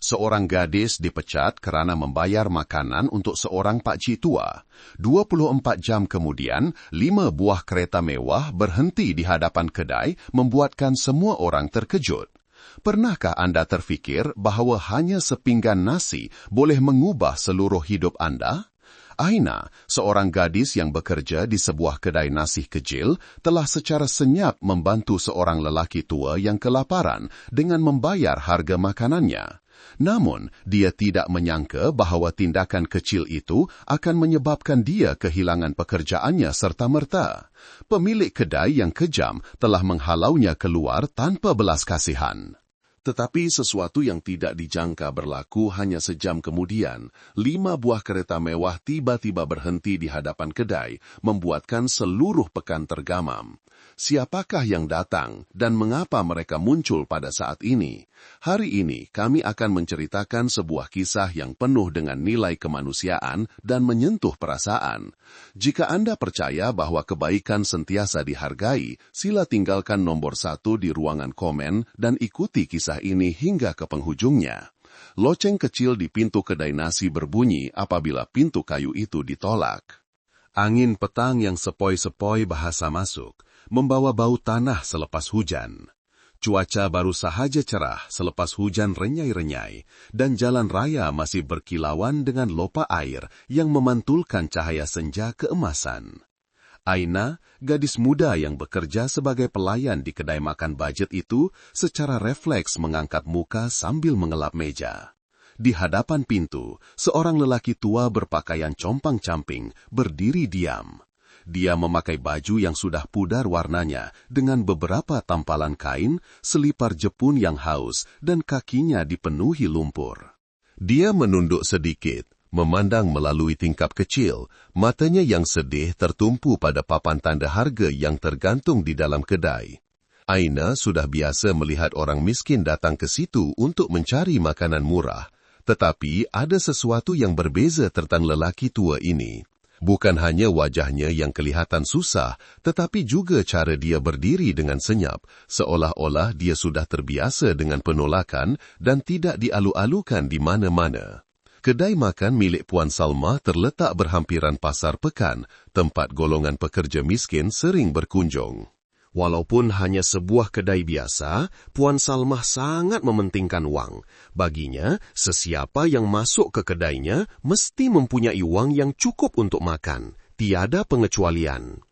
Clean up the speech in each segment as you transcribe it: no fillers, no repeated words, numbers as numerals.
Seorang gadis dipecat karena membayar makanan untuk seorang pakcik tua. 24 jam kemudian, 5 buah kereta mewah berhenti di hadapan kedai, membuatkan semua orang terkejut. Pernahkah Anda terfikir bahawa hanya sepinggan nasi boleh mengubah seluruh hidup Anda? Aina, seorang gadis yang bekerja di sebuah kedai nasi kecil, telah secara senyap membantu seorang lelaki tua yang kelaparan dengan membayar harga makanannya. Namun, dia tidak menyangka bahawa tindakan kecil itu akan menyebabkan dia kehilangan pekerjaannya serta-merta. Pemilik kedai yang kejam telah menghalaunya keluar tanpa belas kasihan. Tetapi sesuatu yang tidak dijangka berlaku hanya sejam kemudian. 5 buah kereta mewah tiba-tiba berhenti di hadapan kedai, membuatkan seluruh pekan tergamam. Siapakah yang datang dan mengapa mereka muncul pada saat ini? Hari ini kami akan menceritakan sebuah kisah yang penuh dengan nilai kemanusiaan dan menyentuh perasaan. Jika Anda percaya bahwa kebaikan sentiasa dihargai, sila tinggalkan nomor 1 di ruangan komen dan ikuti kisah ini hingga ke penghujungnya. Loceng kecil di pintu kedai nasi berbunyi apabila pintu kayu itu ditolak. Angin petang yang sepoi-sepoi bahasa masuk, membawa bau tanah selepas hujan. Cuaca baru sahaja cerah selepas hujan renyai-renyai, dan jalan raya masih berkilauan dengan lopa air yang memantulkan cahaya senja keemasan. Aina, gadis muda yang bekerja sebagai pelayan di kedai makan budget itu, secara refleks mengangkat muka sambil mengelap meja. Di hadapan pintu, seorang lelaki tua berpakaian compang-camping berdiri diam. Dia memakai baju yang sudah pudar warnanya dengan beberapa tampalan kain, selipar jepun yang haus, dan kakinya dipenuhi lumpur. Dia menunduk sedikit, memandang melalui tingkap kecil, matanya yang sedih tertumpu pada papan tanda harga yang tergantung di dalam kedai. Aina sudah biasa melihat orang miskin datang ke situ untuk mencari makanan murah. Tetapi ada sesuatu yang berbeza tentang lelaki tua ini. Bukan hanya wajahnya yang kelihatan susah, tetapi juga cara dia berdiri dengan senyap, seolah-olah dia sudah terbiasa dengan penolakan dan tidak dialu-alukan di mana-mana. Kedai makan milik Puan Salma terletak berhampiran pasar pekan, tempat golongan pekerja miskin sering berkunjung. Walaupun hanya sebuah kedai biasa, Puan Salmah sangat mementingkan wang. Baginya, sesiapa yang masuk ke kedainya mesti mempunyai wang yang cukup untuk makan. Tiada pengecualian.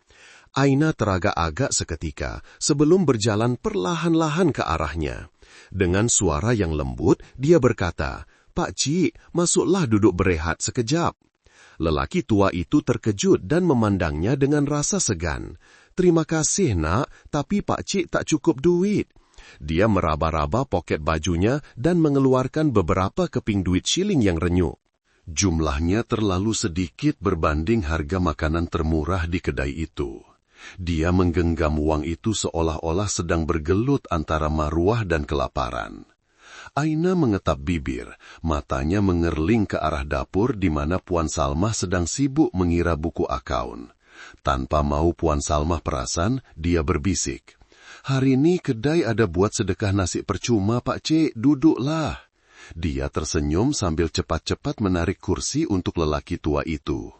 Aina teragak-agak seketika sebelum berjalan perlahan-lahan ke arahnya. Dengan suara yang lembut, dia berkata, "Pakcik, masuklah duduk berehat sekejap." Lelaki tua itu terkejut dan memandangnya dengan rasa segan. "Terima kasih, nak, tapi pakcik tak cukup duit." Dia meraba-raba poket bajunya dan mengeluarkan beberapa keping duit shilling yang renyuk. Jumlahnya terlalu sedikit berbanding harga makanan termurah di kedai itu. Dia menggenggam uang itu seolah-olah sedang bergelut antara maruah dan kelaparan. Aina mengetap bibir, matanya mengerling ke arah dapur di mana Puan Salmah sedang sibuk mengira buku akaun. Tanpa mau Puan Salmah perasan, dia berbisik, "Hari ini kedai ada buat sedekah nasi percuma, Pakcik, duduklah." Dia tersenyum sambil cepat-cepat menarik kursi untuk lelaki tua itu.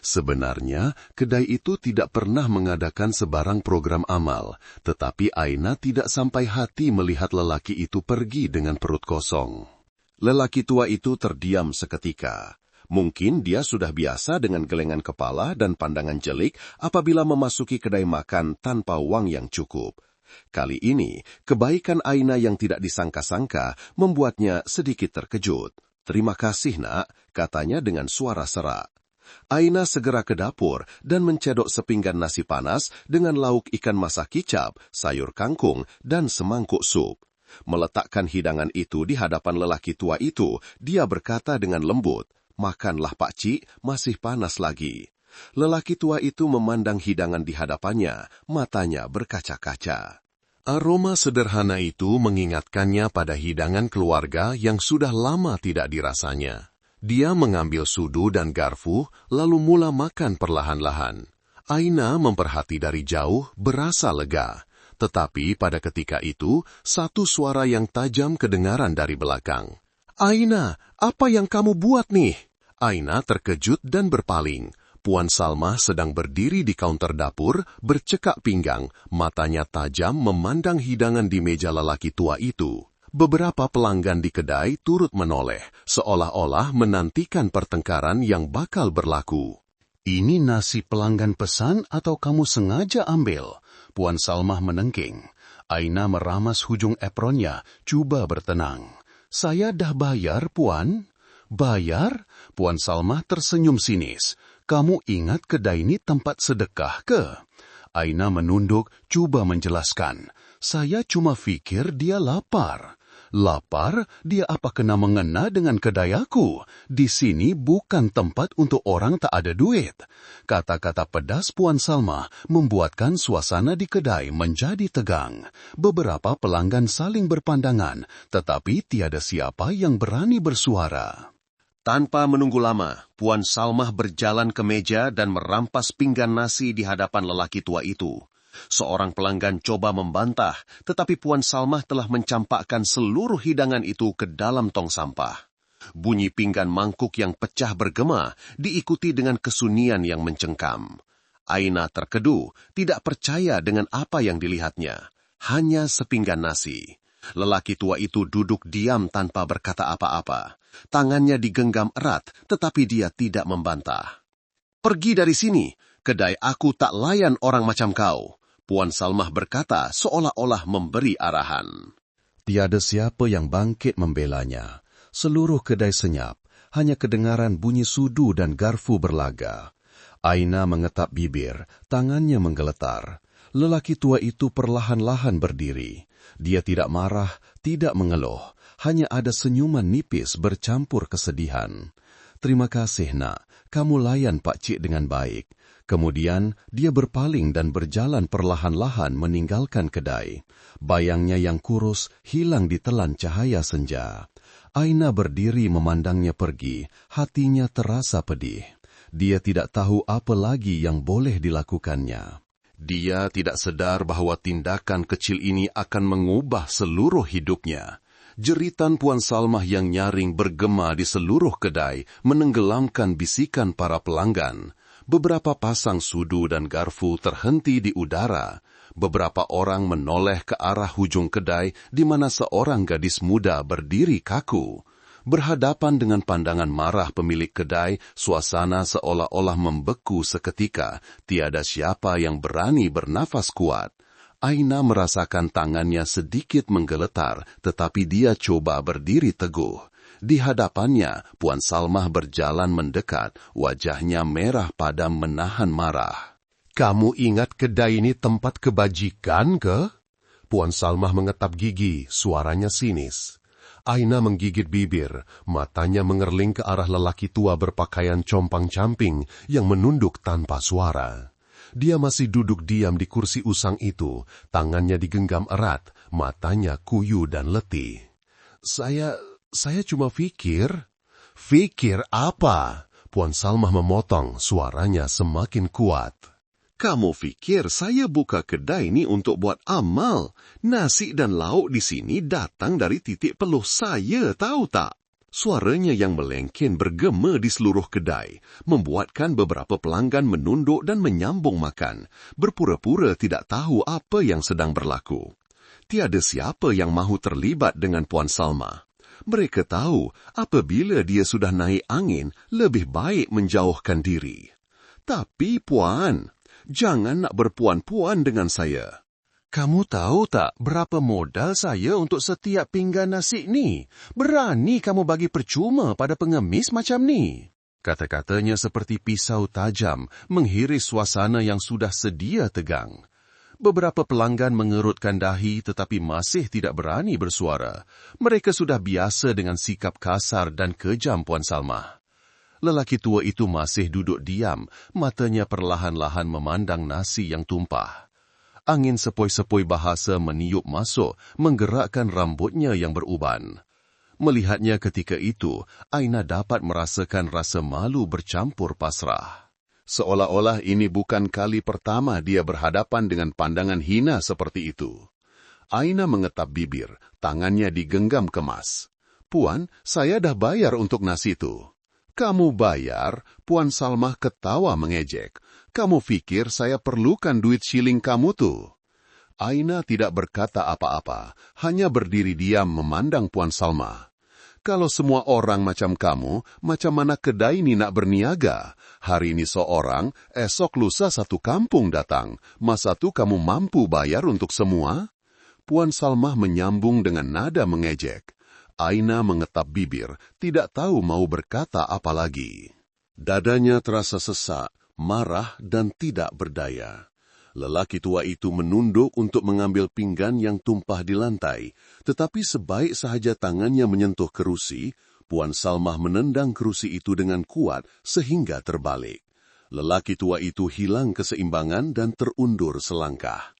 Sebenarnya, kedai itu tidak pernah mengadakan sebarang program amal, tetapi Aina tidak sampai hati melihat lelaki itu pergi dengan perut kosong. Lelaki tua itu terdiam seketika. Mungkin dia sudah biasa dengan gelengan kepala dan pandangan jelik apabila memasuki kedai makan tanpa uang yang cukup. Kali ini, kebaikan Aina yang tidak disangka-sangka membuatnya sedikit terkejut. "Terima kasih, nak," katanya dengan suara serak. Aina segera ke dapur dan mencedok sepinggan nasi panas dengan lauk ikan masak kicap, sayur kangkung, dan semangkuk sup. Meletakkan hidangan itu di hadapan lelaki tua itu, dia berkata dengan lembut, "Makanlah, Pakcik, masih panas lagi." Lelaki tua itu memandang hidangan di hadapannya, matanya berkaca-kaca. Aroma sederhana itu mengingatkannya pada hidangan keluarga yang sudah lama tidak dirasanya. Dia mengambil sudu dan garfu, lalu mula makan perlahan-lahan. Aina memperhati dari jauh, berasa lega. Tetapi pada ketika itu, satu suara yang tajam kedengaran dari belakang. Aina, apa yang kamu buat nih? Aina terkejut dan berpaling. Puan Salma sedang berdiri di kaunter dapur, bercekak pinggang, matanya tajam memandang hidangan di meja lelaki tua itu. Beberapa pelanggan di kedai turut menoleh, seolah-olah menantikan pertengkaran yang bakal berlaku. Ini nasi pelanggan pesan atau kamu sengaja ambil? Puan Salma menengking. Aina meramas hujung apronnya, coba bertenang. Saya dah bayar, Puan. Bayar? Puan Salma tersenyum sinis. Kamu ingat kedai ini tempat sedekah ke? Aina menunduk, coba menjelaskan. Saya cuma fikir dia lapar. Lapar? Dia apa kena mengena dengan kedai aku? Di sini bukan tempat untuk orang tak ada duit. Kata-kata pedas Puan Salma membuatkan suasana di kedai menjadi tegang. Beberapa pelanggan saling berpandangan, tetapi tiada siapa yang berani bersuara. Tanpa menunggu lama, Puan Salmah berjalan ke meja dan merampas pinggan nasi di hadapan lelaki tua itu. Seorang pelanggan coba membantah, tetapi Puan Salmah telah mencampakkan seluruh hidangan itu ke dalam tong sampah. Bunyi pinggan mangkuk yang pecah bergema, diikuti dengan kesunyian yang mencengkam. Aina terkedu, tidak percaya dengan apa yang dilihatnya. Hanya sepinggan nasi. Lelaki tua itu duduk diam tanpa berkata apa-apa. Tangannya digenggam erat, tetapi dia tidak membantah. Pergi dari sini, kedai aku tak layan orang macam kau. Puan Salmah berkata seolah-olah memberi arahan. Tiada siapa yang bangkit membelanya. Seluruh kedai senyap, hanya kedengaran bunyi sudu dan garfu berlaga. Aina mengetap bibir, tangannya menggeletar. Lelaki tua itu perlahan-lahan berdiri. Dia tidak marah, tidak mengeluh. Hanya ada senyuman nipis bercampur kesedihan. Terima kasih, nak. Kamu layan Pak Cik dengan baik. Kemudian, dia berpaling dan berjalan perlahan-lahan meninggalkan kedai. Bayangnya yang kurus hilang ditelan cahaya senja. Aina berdiri memandangnya pergi, hatinya terasa pedih. Dia tidak tahu apa lagi yang boleh dilakukannya. Dia tidak sadar bahwa tindakan kecil ini akan mengubah seluruh hidupnya. Jeritan Puan Salmah yang nyaring bergema di seluruh kedai menenggelamkan bisikan para pelanggan. Beberapa pasang sudu dan garfu terhenti di udara. Beberapa orang menoleh ke arah hujung kedai di mana seorang gadis muda berdiri kaku. Berhadapan dengan pandangan marah pemilik kedai, suasana seolah-olah membeku seketika. Tiada siapa yang berani bernafas kuat. Aina merasakan tangannya sedikit menggeletar, tetapi dia coba berdiri teguh. Di hadapannya, Puan Salmah berjalan mendekat, wajahnya merah padam menahan marah. Kamu ingat kedai ini tempat kebajikan ke? Puan Salmah mengetap gigi, suaranya sinis. Aina menggigit bibir, matanya mengerling ke arah lelaki tua berpakaian compang-camping yang menunduk tanpa suara. Dia masih duduk diam di kursi usang itu, tangannya digenggam erat, matanya kuyu dan letih. Saya cuma fikir. Fikir apa? Puan Salmah memotong, suaranya semakin kuat. Kamu pikir saya buka kedai ini untuk buat amal? Nasi dan lauk di sini datang dari titik peluh saya, tahu tak? Suaranya yang melengken bergema di seluruh kedai, membuatkan beberapa pelanggan menunduk dan menyambung makan, berpura-pura tidak tahu apa yang sedang berlaku. Tiada siapa yang mahu terlibat dengan Puan Salma. Mereka tahu apabila dia sudah naik angin, lebih baik menjauhkan diri. Tapi Puan, jangan nak berpuan-puan dengan saya. Kamu tahu tak berapa modal saya untuk setiap pinggan nasi ni? Berani kamu bagi percuma pada pengemis macam ni? Kata-katanya seperti pisau tajam, menghiris suasana yang sudah sedia tegang. Beberapa pelanggan mengerutkan dahi tetapi masih tidak berani bersuara. Mereka sudah biasa dengan sikap kasar dan kejam Puan Salmah. Lelaki tua itu masih duduk diam, matanya perlahan-lahan memandang nasi yang tumpah. Angin sepoi-sepoi bahasa meniup masuk, menggerakkan rambutnya yang beruban. Melihatnya ketika itu, Aina dapat merasakan rasa malu bercampur pasrah. Seolah-olah ini bukan kali pertama dia berhadapan dengan pandangan hina seperti itu. Aina mengetap bibir, tangannya digenggam kemas. Puan, saya dah bayar untuk nasi itu. Kamu bayar? Puan Salmah ketawa mengejek. Kamu pikir saya perlukan duit shilling kamu tuh? Aina tidak berkata apa-apa, hanya berdiri diam memandang Puan Salmah. Kalau semua orang macam kamu, macam mana kedai ini nak berniaga? Hari ini seorang, esok lusa satu kampung datang. Masa tu kamu mampu bayar untuk semua? Puan Salmah menyambung dengan nada mengejek. Aina mengetap bibir, tidak tahu mau berkata apa lagi. Dadanya terasa sesak, marah dan tidak berdaya. Lelaki tua itu menunduk untuk mengambil pinggan yang tumpah di lantai, tetapi sebaik sahaja tangannya menyentuh kerusi, Puan Salmah menendang kerusi itu dengan kuat sehingga terbalik. Lelaki tua itu hilang keseimbangan dan terundur selangkah.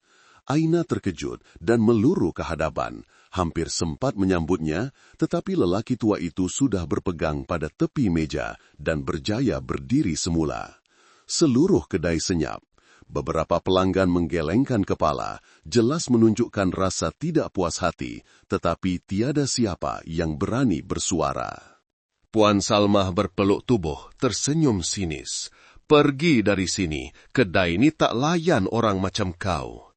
Aina terkejut dan meluru ke hadapan, hampir sempat menyambutnya, tetapi lelaki tua itu sudah berpegang pada tepi meja dan berjaya berdiri semula. Seluruh kedai senyap. Beberapa pelanggan menggelengkan kepala, jelas menunjukkan rasa tidak puas hati, tetapi tiada siapa yang berani bersuara. Puan Salmah berpeluk tubuh, tersenyum sinis. Pergi dari sini, kedai ini tak layan orang macam kau.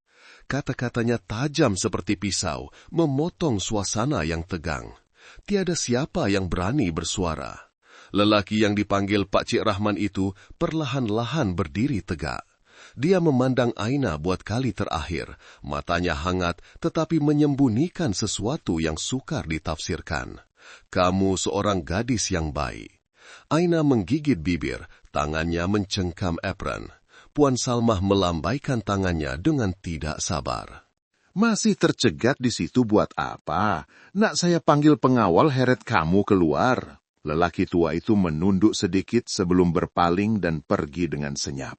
Kata-katanya tajam seperti pisau, memotong suasana yang tegang. Tiada siapa yang berani bersuara. Lelaki yang dipanggil Pak Cik Rahman itu perlahan-lahan berdiri tegak. Dia memandang Aina buat kali terakhir, matanya hangat tetapi menyembunyikan sesuatu yang sukar ditafsirkan. Kamu seorang gadis yang baik. Aina menggigit bibir, tangannya mencengkam apron. Puan Salmah melambaikan tangannya dengan tidak sabar. Masih tercegat di situ buat apa? Nak saya panggil pengawal heret kamu keluar. Lelaki tua itu menunduk sedikit sebelum berpaling dan pergi dengan senyap.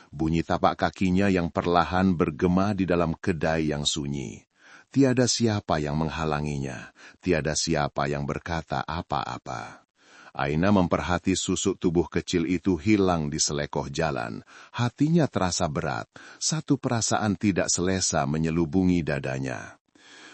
Bunyi tapak kakinya yang perlahan bergema di dalam kedai yang sunyi. Tiada siapa yang menghalanginya, tiada siapa yang berkata apa-apa. Aina memperhati susuk tubuh kecil itu hilang di selekoh jalan. Hatinya terasa berat, satu perasaan tidak selesa menyelubungi dadanya.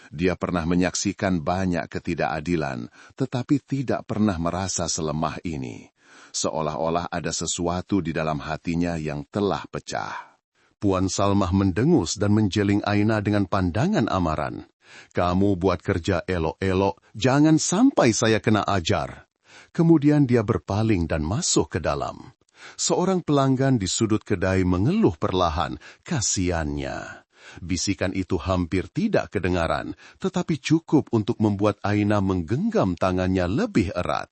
Dia pernah menyaksikan banyak ketidakadilan, tetapi tidak pernah merasa selemah ini. Seolah-olah ada sesuatu di dalam hatinya yang telah pecah. Puan Salmah mendengus dan menjeling Aina dengan pandangan amaran. Kamu buat kerja elok-elok, jangan sampai saya kena ajar. Kemudian dia berpaling dan masuk ke dalam. Seorang pelanggan di sudut kedai mengeluh perlahan, kasiannya. Bisikan itu hampir tidak kedengaran, tetapi cukup untuk membuat Aina menggenggam tangannya lebih erat.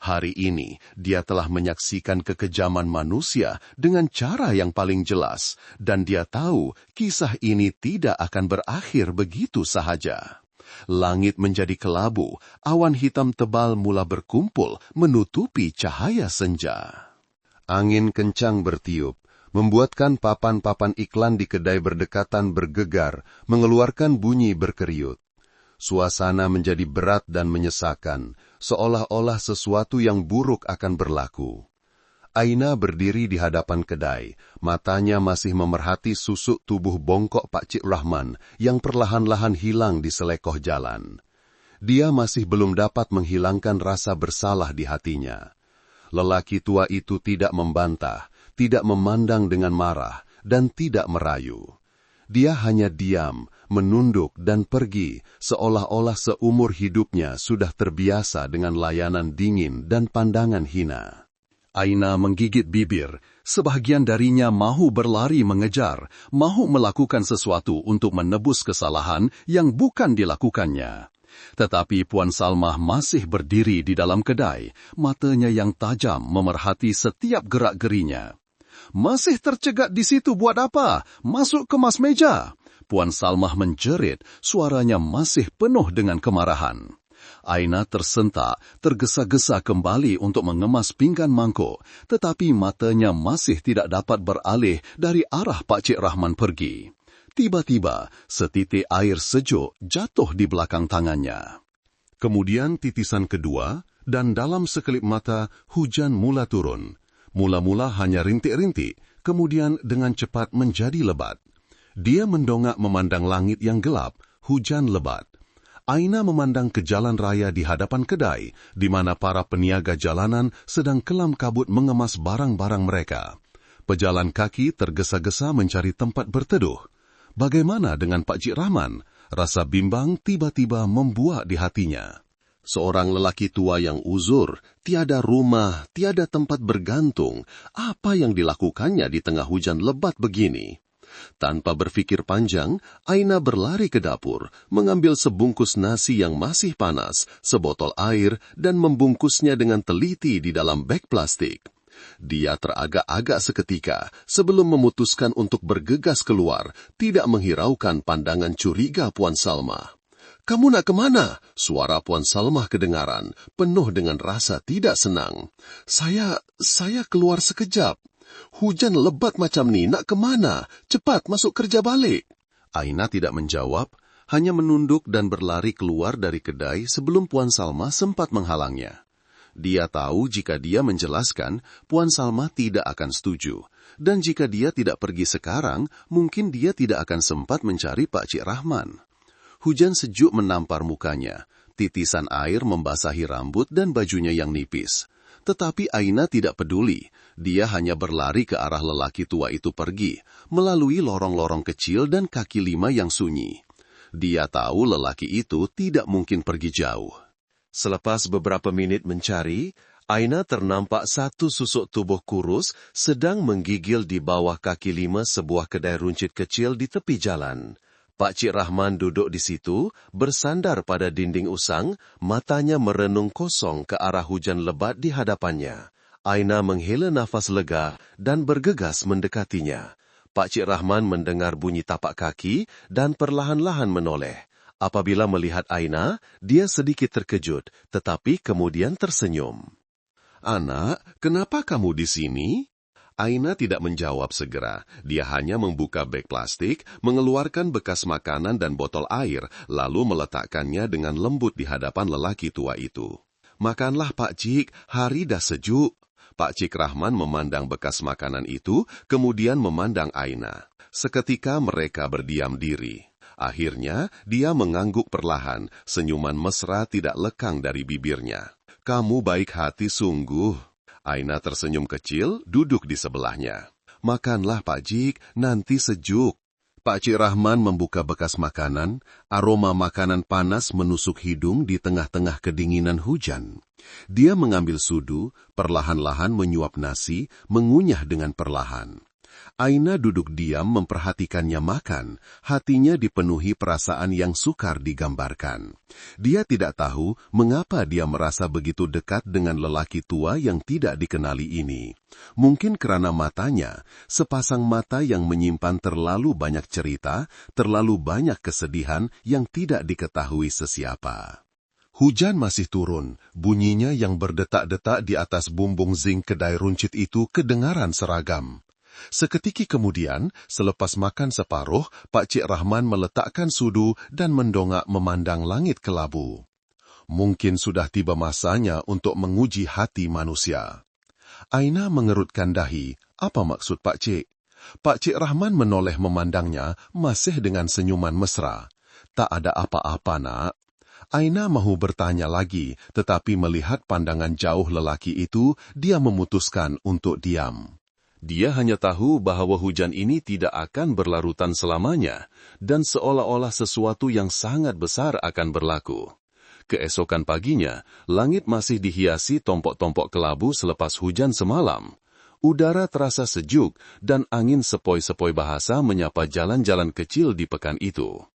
Hari ini, dia telah menyaksikan kekejaman manusia dengan cara yang paling jelas, dan dia tahu kisah ini tidak akan berakhir begitu sahaja. Langit menjadi kelabu, awan hitam tebal mula berkumpul menutupi cahaya senja. Angin kencang bertiup, membuatkan papan-papan iklan di kedai berdekatan bergegar, mengeluarkan bunyi berkeriut. Suasana menjadi berat dan menyesakan, seolah-olah sesuatu yang buruk akan berlaku. Aina berdiri di hadapan kedai, matanya masih memerhati susuk tubuh bongkok Pak Cik Rahman yang perlahan-lahan hilang di selekoh jalan. Dia masih belum dapat menghilangkan rasa bersalah di hatinya. Lelaki tua itu tidak membantah, tidak memandang dengan marah, dan tidak merayu. Dia hanya diam, menunduk dan pergi, seolah-olah seumur hidupnya sudah terbiasa dengan layanan dingin dan pandangan hina. Aina menggigit bibir, sebahagian darinya mahu berlari mengejar, mahu melakukan sesuatu untuk menebus kesalahan yang bukan dilakukannya. Tetapi Puan Salmah masih berdiri di dalam kedai, matanya yang tajam memerhati setiap gerak-gerinya. Masih tercegat di situ buat apa? Masuk kemas meja. Puan Salmah menjerit, suaranya masih penuh dengan kemarahan. Aina tersentak, tergesa-gesa kembali untuk mengemas pinggan mangkuk, tetapi matanya masih tidak dapat beralih dari arah Pak Cik Rahman pergi. Tiba-tiba, setitik air sejuk jatuh di belakang tangannya. Kemudian titisan kedua, dan dalam sekelip mata hujan mula turun. Mula-mula hanya rintik-rintik, kemudian dengan cepat menjadi lebat. Dia mendongak memandang langit yang gelap, hujan lebat. Aina memandang ke jalan raya di hadapan kedai, di mana para peniaga jalanan sedang kelam kabut mengemas barang-barang mereka. Pejalan kaki tergesa-gesa mencari tempat berteduh. Bagaimana dengan Pak Cik Rahman? Rasa bimbang tiba-tiba membuak di hatinya. Seorang lelaki tua yang uzur, tiada rumah, tiada tempat bergantung. Apa yang dilakukannya di tengah hujan lebat begini? Tanpa berfikir panjang, Aina berlari ke dapur, mengambil sebungkus nasi yang masih panas, sebotol air, dan membungkusnya dengan teliti di dalam beg plastik. Dia teragak-agak seketika sebelum memutuskan untuk bergegas keluar, tidak menghiraukan pandangan curiga Puan Salma. "Kamu nak kemana?" Suara Puan Salma kedengaran, penuh dengan rasa tidak senang. Saya keluar sekejap. Hujan lebat macam ni, nak kemana? Cepat masuk kerja balik." Aina tidak menjawab, hanya menunduk dan berlari keluar dari kedai sebelum Puan Salma sempat menghalangnya. Dia tahu jika dia menjelaskan, Puan Salma tidak akan setuju. Dan jika dia tidak pergi sekarang, mungkin dia tidak akan sempat mencari Pak Cik Rahman. Hujan sejuk menampar mukanya, titisan air membasahi rambut dan bajunya yang nipis. Tetapi Aina tidak peduli, dia hanya berlari ke arah lelaki tua itu pergi, melalui lorong-lorong kecil dan kaki lima yang sunyi. Dia tahu lelaki itu tidak mungkin pergi jauh. Selepas beberapa menit mencari, Aina ternampak satu susuk tubuh kurus sedang menggigil di bawah kaki lima sebuah kedai runcit kecil di tepi jalan. Pak Cik Rahman duduk di situ, bersandar pada dinding usang, matanya merenung kosong ke arah hujan lebat di hadapannya. Aina menghela nafas lega dan bergegas mendekatinya. Pak Cik Rahman mendengar bunyi tapak kaki dan perlahan-lahan menoleh. Apabila melihat Aina, dia sedikit terkejut, tetapi kemudian tersenyum. "Anak, kenapa kamu di sini?" Aina tidak menjawab segera. Dia hanya membuka beg plastik, mengeluarkan bekas makanan dan botol air, lalu meletakkannya dengan lembut di hadapan lelaki tua itu. "Makanlah, Pak Cik, hari dah sejuk." Pak Cik Rahman memandang bekas makanan itu, kemudian memandang Aina. Seketika mereka berdiam diri. Akhirnya, dia mengangguk perlahan, senyuman mesra tidak lekang dari bibirnya. "Kamu baik hati sungguh." Aina tersenyum kecil, duduk di sebelahnya. "Makanlah, Pak Cik, nanti sejuk." Pak Cik Rahman membuka bekas makanan, aroma makanan panas menusuk hidung di tengah-tengah kedinginan hujan. Dia mengambil sudu, perlahan-lahan menyuap nasi, mengunyah dengan perlahan. Aina duduk diam memperhatikannya makan, hatinya dipenuhi perasaan yang sukar digambarkan. Dia tidak tahu mengapa dia merasa begitu dekat dengan lelaki tua yang tidak dikenali ini. Mungkin karena matanya, sepasang mata yang menyimpan terlalu banyak cerita, terlalu banyak kesedihan yang tidak diketahui sesiapa. Hujan masih turun, bunyinya yang berdetak-detak di atas bumbung zinc kedai runcit itu kedengaran seragam. Seketika kemudian, selepas makan separuh, Pak Cik Rahman meletakkan sudu dan mendongak memandang langit kelabu. Mungkin sudah tiba masanya untuk menguji hati manusia. Aina mengerutkan dahi. Apa maksud Pak Cik? Pak Cik Rahman menoleh memandangnya, masih dengan senyuman mesra. "Tak ada apa-apa, nak." Aina mahu bertanya lagi, tetapi melihat pandangan jauh lelaki itu, dia memutuskan untuk diam. Dia hanya tahu bahawa hujan ini tidak akan berlarutan selamanya, dan seolah-olah sesuatu yang sangat besar akan berlaku. Keesokan paginya, langit masih dihiasi tompok-tompok kelabu selepas hujan semalam. Udara terasa sejuk, dan angin sepoi-sepoi bahasa menyapa jalan-jalan kecil di pekan itu.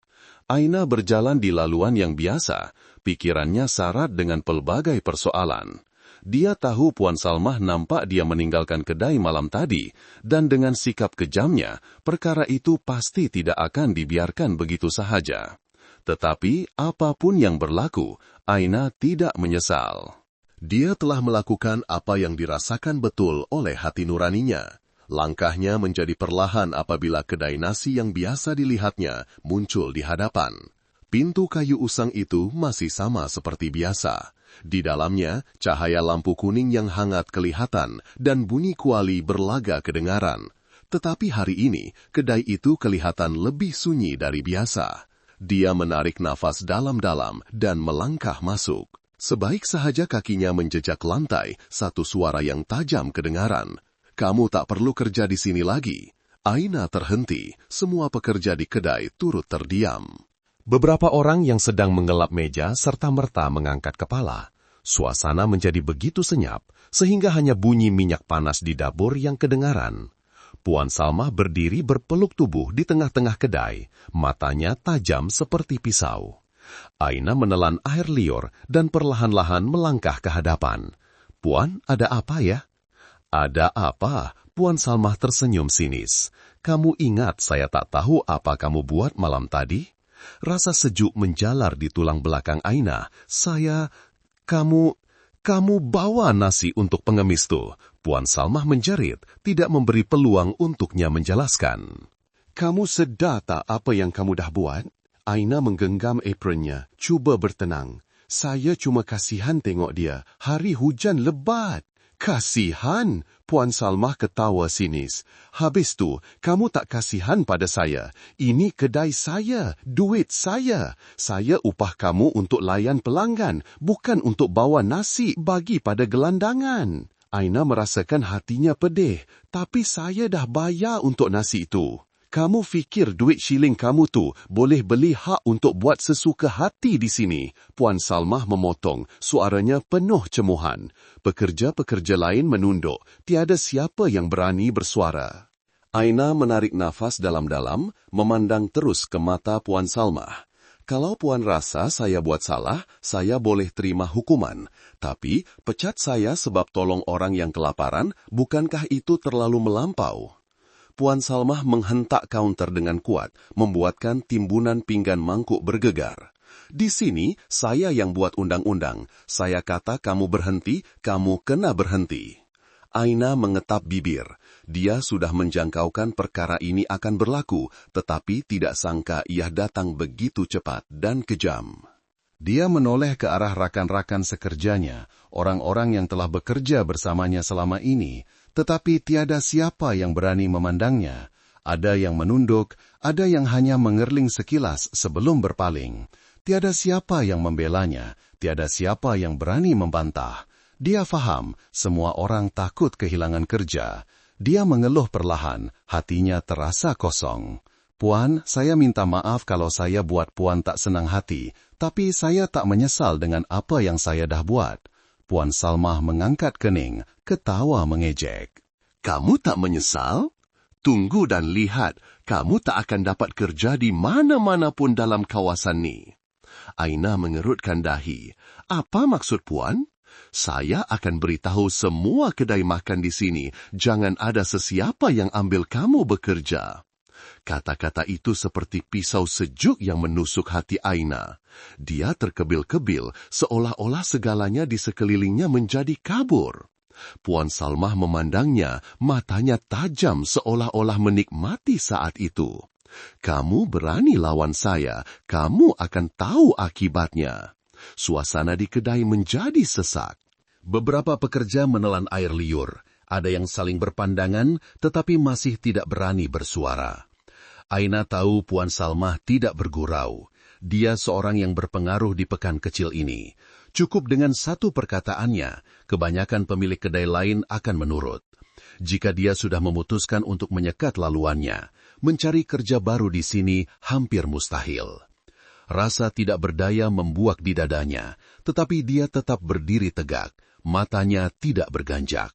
Aina berjalan di laluan yang biasa, pikirannya syarat dengan pelbagai persoalan. Dia tahu Puan Salmah nampak dia meninggalkan kedai malam tadi, dan dengan sikap kejamnya, perkara itu pasti tidak akan dibiarkan begitu sahaja. Tetapi, apapun yang berlaku, Aina tidak menyesal. Dia telah melakukan apa yang dirasakan betul oleh hati nuraninya. Langkahnya menjadi perlahan apabila kedai nasi yang biasa dilihatnya muncul di hadapan. Pintu kayu usang itu masih sama seperti biasa. Di dalamnya, cahaya lampu kuning yang hangat kelihatan dan bunyi kuali berlaga kedengaran. Tetapi hari ini, kedai itu kelihatan lebih sunyi dari biasa. Dia menarik nafas dalam-dalam dan melangkah masuk. Sebaik sahaja kakinya menjejak lantai, satu suara yang tajam kedengaran. "Kamu tak perlu kerja di sini lagi." Aina terhenti, semua pekerja di kedai turut terdiam. Beberapa orang yang sedang mengelap meja serta-merta mengangkat kepala. Suasana menjadi begitu senyap, sehingga hanya bunyi minyak panas di dapur yang kedengaran. Puan Salmah berdiri berpeluk tubuh di tengah-tengah kedai, matanya tajam seperti pisau. Aina menelan air liur dan perlahan-lahan melangkah ke hadapan. "Puan, ada apa ya?" "Ada apa?" Puan Salmah tersenyum sinis. "Kamu ingat saya tak tahu apa kamu buat malam tadi?" Rasa sejuk menjalar di tulang belakang Aina. Kamu bawa nasi untuk pengemis tuh." Puan Salmah menjerit, tidak memberi peluang untuknya menjelaskan. "Kamu sedar tak apa yang kamu dah buat?" Aina menggenggam apronnya, cuba bertenang. "Saya cuma kasihan tengok dia. Hari hujan lebat." "Kasihan?" Puan Salmah ketawa sinis. "Habis tu, kamu tak kasihan pada saya. Ini kedai saya, duit saya. Saya upah kamu untuk layan pelanggan, bukan untuk bawa nasi bagi pada gelandangan." Aina merasakan hatinya pedih, "Tapi saya dah bayar untuk nasi itu." "Kamu fikir duit shilling kamu tu boleh beli hak untuk buat sesuka hati di sini?" Puan Salmah memotong, suaranya penuh cemuhan. Pekerja-pekerja lain menunduk, tiada siapa yang berani bersuara. Aina menarik nafas dalam-dalam, memandang terus ke mata Puan Salmah. "Kalau Puan rasa saya buat salah, saya boleh terima hukuman. Tapi, pecat saya sebab tolong orang yang kelaparan, bukankah itu terlalu melampau?" Puan Salmah menghentak kaunter dengan kuat, membuatkan timbunan pinggan mangkuk bergegar. "Di sini, saya yang buat undang-undang. Saya kata kamu berhenti, kamu kena berhenti." Aina mengetap bibir. Dia sudah menjangkaukan perkara ini akan berlaku, tetapi tidak sangka ia datang begitu cepat dan kejam. Dia menoleh ke arah rakan-rakan sekerjanya, orang-orang yang telah bekerja bersamanya selama ini, tetapi tiada siapa yang berani memandangnya. Ada yang menunduk, ada yang hanya mengerling sekilas sebelum berpaling. Tiada siapa yang membelanya, tiada siapa yang berani membantah. Dia faham, semua orang takut kehilangan kerja. Dia mengeluh perlahan, hatinya terasa kosong. "Puan, saya minta maaf kalau saya buat Puan tak senang hati, tapi saya tak menyesal dengan apa yang saya dah buat." Puan Salmah mengangkat kening, ketawa mengejek. "Kamu tak menyesal? Tunggu dan lihat, kamu tak akan dapat kerja di mana-mana pun dalam kawasan ni." Aina mengerutkan dahi. "Apa maksud Puan?" "Saya akan beritahu semua kedai makan di sini, jangan ada sesiapa yang ambil kamu bekerja." Kata-kata itu seperti pisau sejuk yang menusuk hati Aina. Dia terkebil-kebil, seolah-olah segalanya di sekelilingnya menjadi kabur. Puan Salmah memandangnya, matanya tajam seolah-olah menikmati saat itu. "Kamu berani lawan saya, kamu akan tahu akibatnya." Suasana di kedai menjadi sesak. Beberapa pekerja menelan air liur. Ada yang saling berpandangan, tetapi masih tidak berani bersuara. Aina tahu Puan Salmah tidak bergurau. Dia seorang yang berpengaruh di pekan kecil ini. Cukup dengan satu perkataannya, kebanyakan pemilik kedai lain akan menurut. Jika dia sudah memutuskan untuk menyekat laluannya, mencari kerja baru di sini hampir mustahil. Rasa tidak berdaya membuak di dadanya, tetapi dia tetap berdiri tegak, matanya tidak berganjak.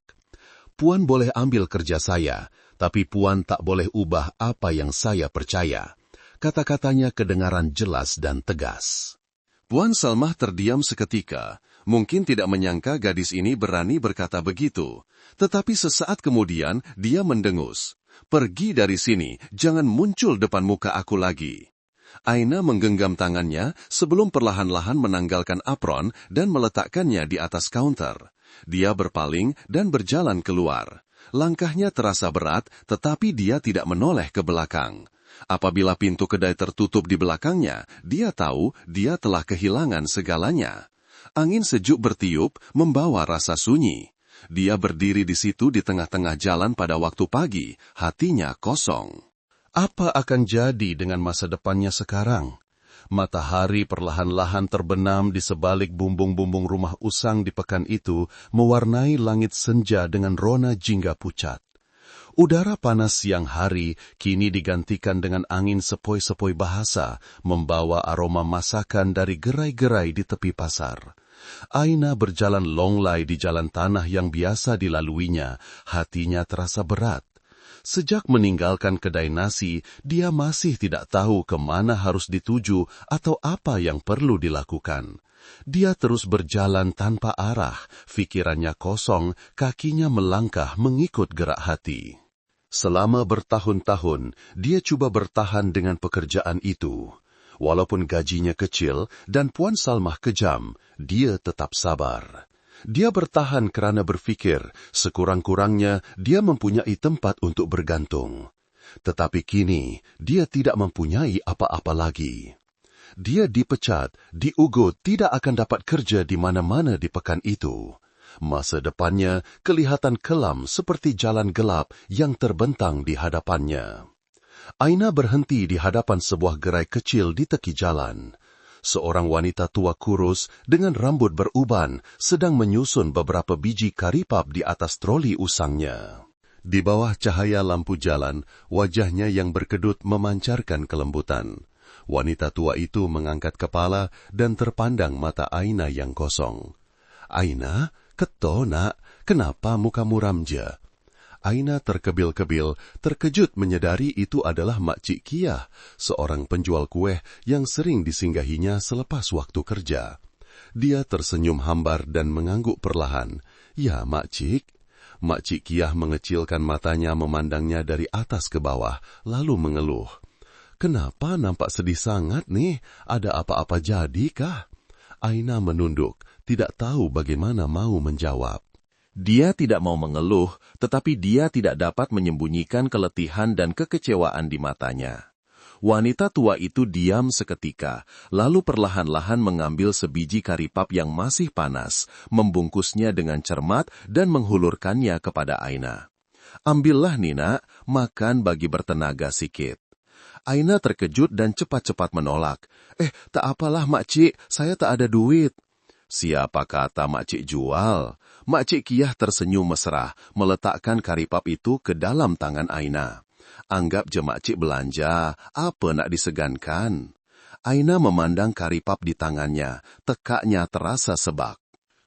"Puan boleh ambil kerja saya, tapi Puan tak boleh ubah apa yang saya percaya." Kata-katanya kedengaran jelas dan tegas. Puan Salmah terdiam seketika, mungkin tidak menyangka gadis ini berani berkata begitu. Tetapi sesaat kemudian dia mendengus. "Pergi dari sini, jangan muncul depan muka aku lagi." Aina menggenggam tangannya sebelum perlahan-lahan menanggalkan apron dan meletakkannya di atas kaunter. Dia berpaling dan berjalan keluar. Langkahnya terasa berat, tetapi dia tidak menoleh ke belakang. Apabila pintu kedai tertutup di belakangnya, dia tahu dia telah kehilangan segalanya. Angin sejuk bertiup, membawa rasa sunyi. Dia berdiri di situ di tengah-tengah jalan pada waktu pagi, hatinya kosong. Apa akan jadi dengan masa depannya sekarang? Matahari perlahan-lahan terbenam di sebalik bumbung-bumbung rumah usang di pekan itu, mewarnai langit senja dengan rona jingga pucat. Udara panas siang hari kini digantikan dengan angin sepoi-sepoi bahasa, membawa aroma masakan dari gerai-gerai di tepi pasar. Aina berjalan longlai di jalan tanah yang biasa dilaluinya, hatinya terasa berat. Sejak meninggalkan kedai nasi, dia masih tidak tahu ke mana harus dituju atau apa yang perlu dilakukan. Dia terus berjalan tanpa arah, pikirannya kosong, kakinya melangkah mengikut gerak hati. Selama bertahun-tahun, dia coba bertahan dengan pekerjaan itu. Walaupun gajinya kecil dan Puan Salmah kejam, dia tetap sabar. Dia bertahan kerana berfikir, sekurang-kurangnya dia mempunyai tempat untuk bergantung. Tetapi kini, dia tidak mempunyai apa-apa lagi. Dia dipecat, diugut, tidak akan dapat kerja di mana-mana di pekan itu. Masa depannya kelihatan kelam seperti jalan gelap yang terbentang di hadapannya. Aina berhenti di hadapan sebuah gerai kecil di teki jalan. Seorang wanita tua kurus dengan rambut beruban sedang menyusun beberapa biji karipap di atas troli usangnya. Di bawah cahaya lampu jalan, wajahnya yang berkedut memancarkan kelembutan. Wanita tua itu mengangkat kepala dan terpandang mata Aina yang kosong. "Aina, keto nak, kenapa mukamu ramja?" Aina terkebil-kebil, terkejut menyadari itu adalah Makcik Kiah, seorang penjual kueh yang sering disinggahinya selepas waktu kerja. Dia tersenyum hambar dan mengangguk perlahan. "Ya, Makcik." Makcik Kiah mengecilkan matanya memandangnya dari atas ke bawah, lalu mengeluh. "Kenapa nampak sedih sangat nih? Ada apa-apa jadikah?" Aina menunduk, tidak tahu bagaimana mau menjawab. Dia tidak mau mengeluh, tetapi dia tidak dapat menyembunyikan keletihan dan kekecewaan di matanya. Wanita tua itu diam seketika, lalu perlahan-lahan mengambil sebiji karipap yang masih panas, membungkusnya dengan cermat dan menghulurkannya kepada Aina. "Ambillah, Nina, makan bagi bertenaga sikit." Aina terkejut dan cepat-cepat menolak. Tak apalah, Makcik, saya tak ada duit." "Siapa kata Makcik jual?" Makcik Kiah tersenyum mesra, meletakkan karipap itu ke dalam tangan Aina. "Anggap je Makcik belanja, apa nak disegankan?" Aina memandang karipap di tangannya, tekaknya terasa sebak.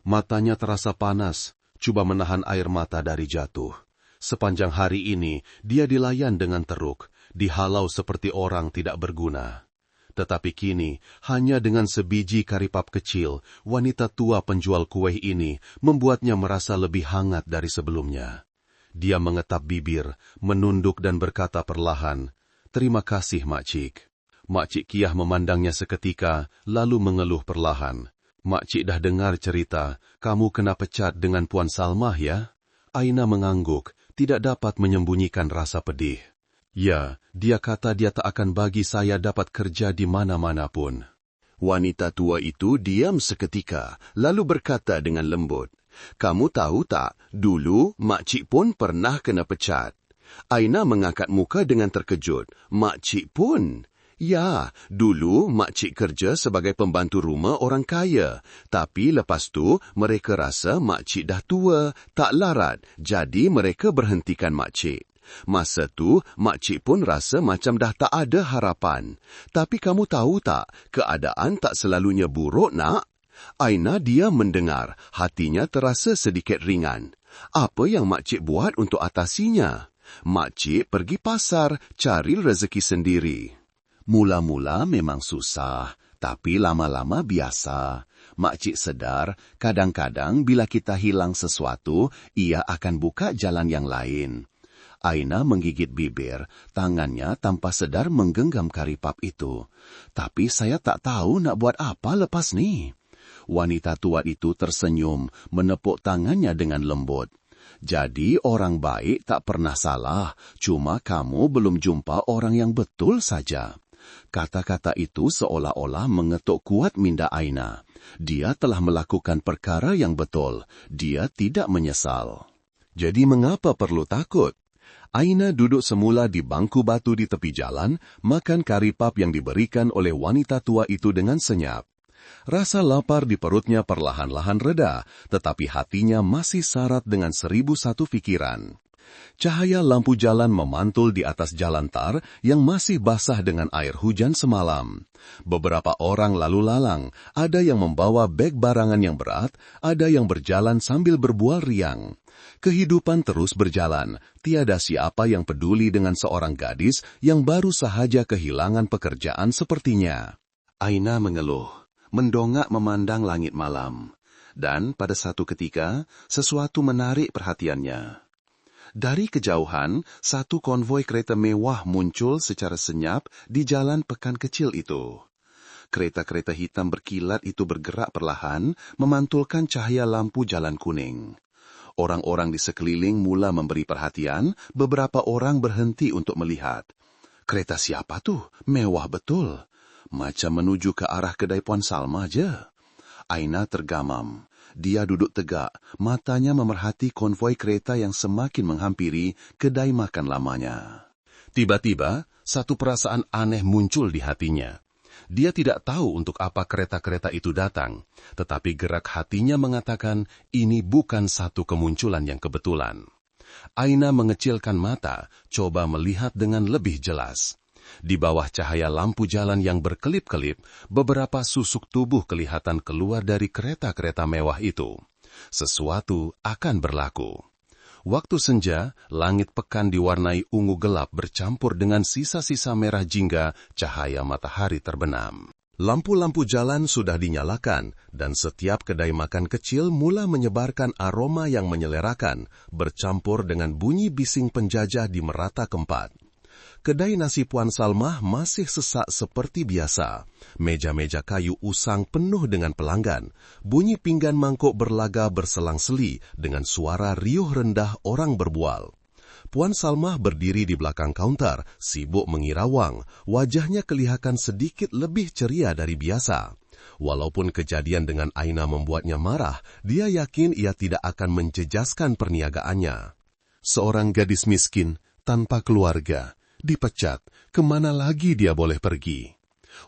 Matanya terasa panas, cuba menahan air mata dari jatuh. Sepanjang hari ini, dia dilayan dengan teruk, dihalau seperti orang tidak berguna. Tetapi kini, hanya dengan sebiji karipap kecil, wanita tua penjual kueh ini membuatnya merasa lebih hangat dari sebelumnya. Dia mengetap bibir, menunduk dan berkata perlahan, "Terima kasih, Makcik." Makcik Kiah memandangnya seketika, lalu mengeluh perlahan. "Makcik dah dengar cerita, kamu kena pecat dengan Puan Salmah ya?" Aina mengangguk, tidak dapat menyembunyikan rasa pedih. "Ya, dia kata dia tak akan bagi saya dapat kerja di mana-mana pun." Wanita tua itu diam seketika, lalu berkata dengan lembut, "Kamu tahu tak, dulu Makcik pun pernah kena pecat." Aina mengangkat muka dengan terkejut. "Makcik pun?" "Ya, dulu Makcik kerja sebagai pembantu rumah orang kaya. Tapi lepas tu, mereka rasa Makcik dah tua, tak larat, jadi mereka berhentikan Makcik. Masa tu, Makcik pun rasa macam dah tak ada harapan. Tapi kamu tahu tak, keadaan tak selalunya buruk, nak?" Aina diam mendengar, hatinya terasa sedikit ringan. Apa yang Makcik buat untuk atasinya? Makcik pergi pasar, cari rezeki sendiri. Mula-mula memang susah, tapi lama-lama biasa. Makcik sedar, kadang-kadang bila kita hilang sesuatu, ia akan buka jalan yang lain. Aina menggigit bibir, tangannya tanpa sedar menggenggam karipap itu. "Tapi saya tak tahu nak buat apa lepas ni." Wanita tua itu tersenyum, menepuk tangannya dengan lembut. "Jadi orang baik tak pernah salah, cuma kamu belum jumpa orang yang betul saja." Kata-kata itu seolah-olah mengetuk kuat minda Aina. Dia telah melakukan perkara yang betul. Dia tidak menyesal. Jadi mengapa perlu takut? Aina duduk semula di bangku batu di tepi jalan, makan kari pap yang diberikan oleh wanita tua itu dengan senyap. Rasa lapar di perutnya perlahan-lahan reda, tetapi hatinya masih syarat dengan 1001 pikiran. Cahaya lampu jalan memantul di atas jalan tar yang masih basah dengan air hujan semalam. Beberapa orang lalu lalang, ada yang membawa beg barangan yang berat, ada yang berjalan sambil berbual riang. Kehidupan terus berjalan, tiada siapa yang peduli dengan seorang gadis yang baru sahaja kehilangan pekerjaan sepertinya. Aina mengeluh, mendongak memandang langit malam. Dan pada satu ketika, sesuatu menarik perhatiannya. Dari kejauhan, satu konvoi kereta mewah muncul secara senyap di jalan pekan kecil itu. Kereta-kereta hitam berkilat itu bergerak perlahan, memantulkan cahaya lampu jalan kuning. Orang-orang di sekeliling mula memberi perhatian, beberapa orang berhenti untuk melihat. Kereta siapa tuh? Mewah betul. Macam menuju ke arah kedai Puan Salma aja. Aina tergamam. Dia duduk tegak, matanya memerhati konvoi kereta yang semakin menghampiri kedai makan lamanya. Tiba-tiba, satu perasaan aneh muncul di hatinya. Dia tidak tahu untuk apa kereta-kereta itu datang, tetapi gerak hatinya mengatakan ini bukan satu kemunculan yang kebetulan. Aina mengecilkan mata, coba melihat dengan lebih jelas. Di bawah cahaya lampu jalan yang berkelip-kelip, beberapa susuk tubuh kelihatan keluar dari kereta-kereta mewah itu. Sesuatu akan berlaku. Waktu senja, langit pekan diwarnai ungu gelap bercampur dengan sisa-sisa merah jingga cahaya matahari terbenam. Lampu-lampu jalan sudah dinyalakan, dan setiap kedai makan kecil mula menyebarkan aroma yang menyelerakan, bercampur dengan bunyi bising penjajah di merata keempat. Kedai nasi Puan Salma masih sesak seperti biasa. Meja-meja kayu usang penuh dengan pelanggan. Bunyi pinggan mangkuk berlaga berselang-seli dengan suara riuh rendah orang berbual. Puan Salma berdiri di belakang kaunter, sibuk mengira wang. Wajahnya kelihatan sedikit lebih ceria dari biasa. Walaupun kejadian dengan Aina membuatnya marah, dia yakin ia tidak akan menjejaskan perniagaannya. Seorang gadis miskin, tanpa keluarga, dipecat, kemana lagi dia boleh pergi?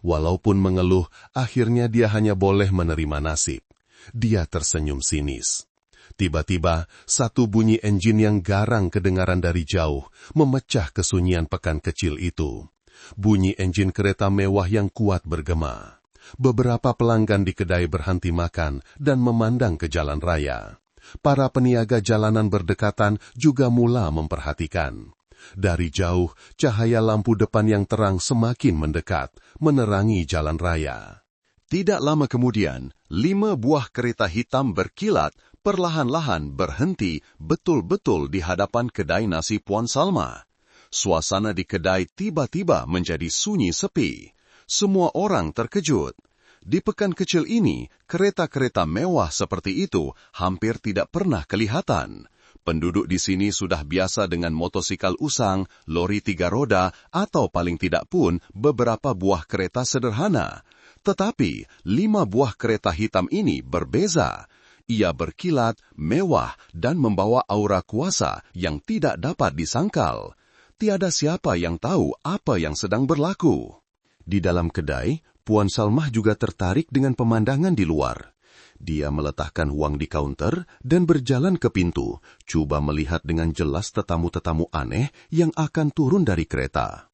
Walaupun mengeluh, akhirnya dia hanya boleh menerima nasib. Dia tersenyum sinis. Tiba-tiba, satu bunyi enjin yang garang kedengaran dari jauh, memecah kesunyian pekan kecil itu. Bunyi enjin kereta mewah yang kuat bergema. Beberapa pelanggan di kedai berhenti makan dan memandang ke jalan raya. Para peniaga jalanan berdekatan juga mula memperhatikan. Dari jauh, cahaya lampu depan yang terang semakin mendekat, menerangi jalan raya. Tidak lama kemudian, 5 buah kereta hitam berkilat, perlahan-lahan berhenti betul-betul di hadapan kedai nasi Puan Salma. Suasana di kedai tiba-tiba menjadi sunyi sepi. Semua orang terkejut. Di pekan kecil ini, kereta-kereta mewah seperti itu hampir tidak pernah kelihatan. Penduduk di sini sudah biasa dengan motosikal usang, lori 3 roda, atau paling tidak pun beberapa buah kereta sederhana. Tetapi 5 buah kereta hitam ini berbeza. Ia berkilat, mewah, dan membawa aura kuasa yang tidak dapat disangkal. Tiada siapa yang tahu apa yang sedang berlaku. Di dalam kedai, Puan Salmah juga tertarik dengan pemandangan di luar. Dia meletakkan uang di kaunter dan berjalan ke pintu, coba melihat dengan jelas tetamu-tetamu aneh yang akan turun dari kereta.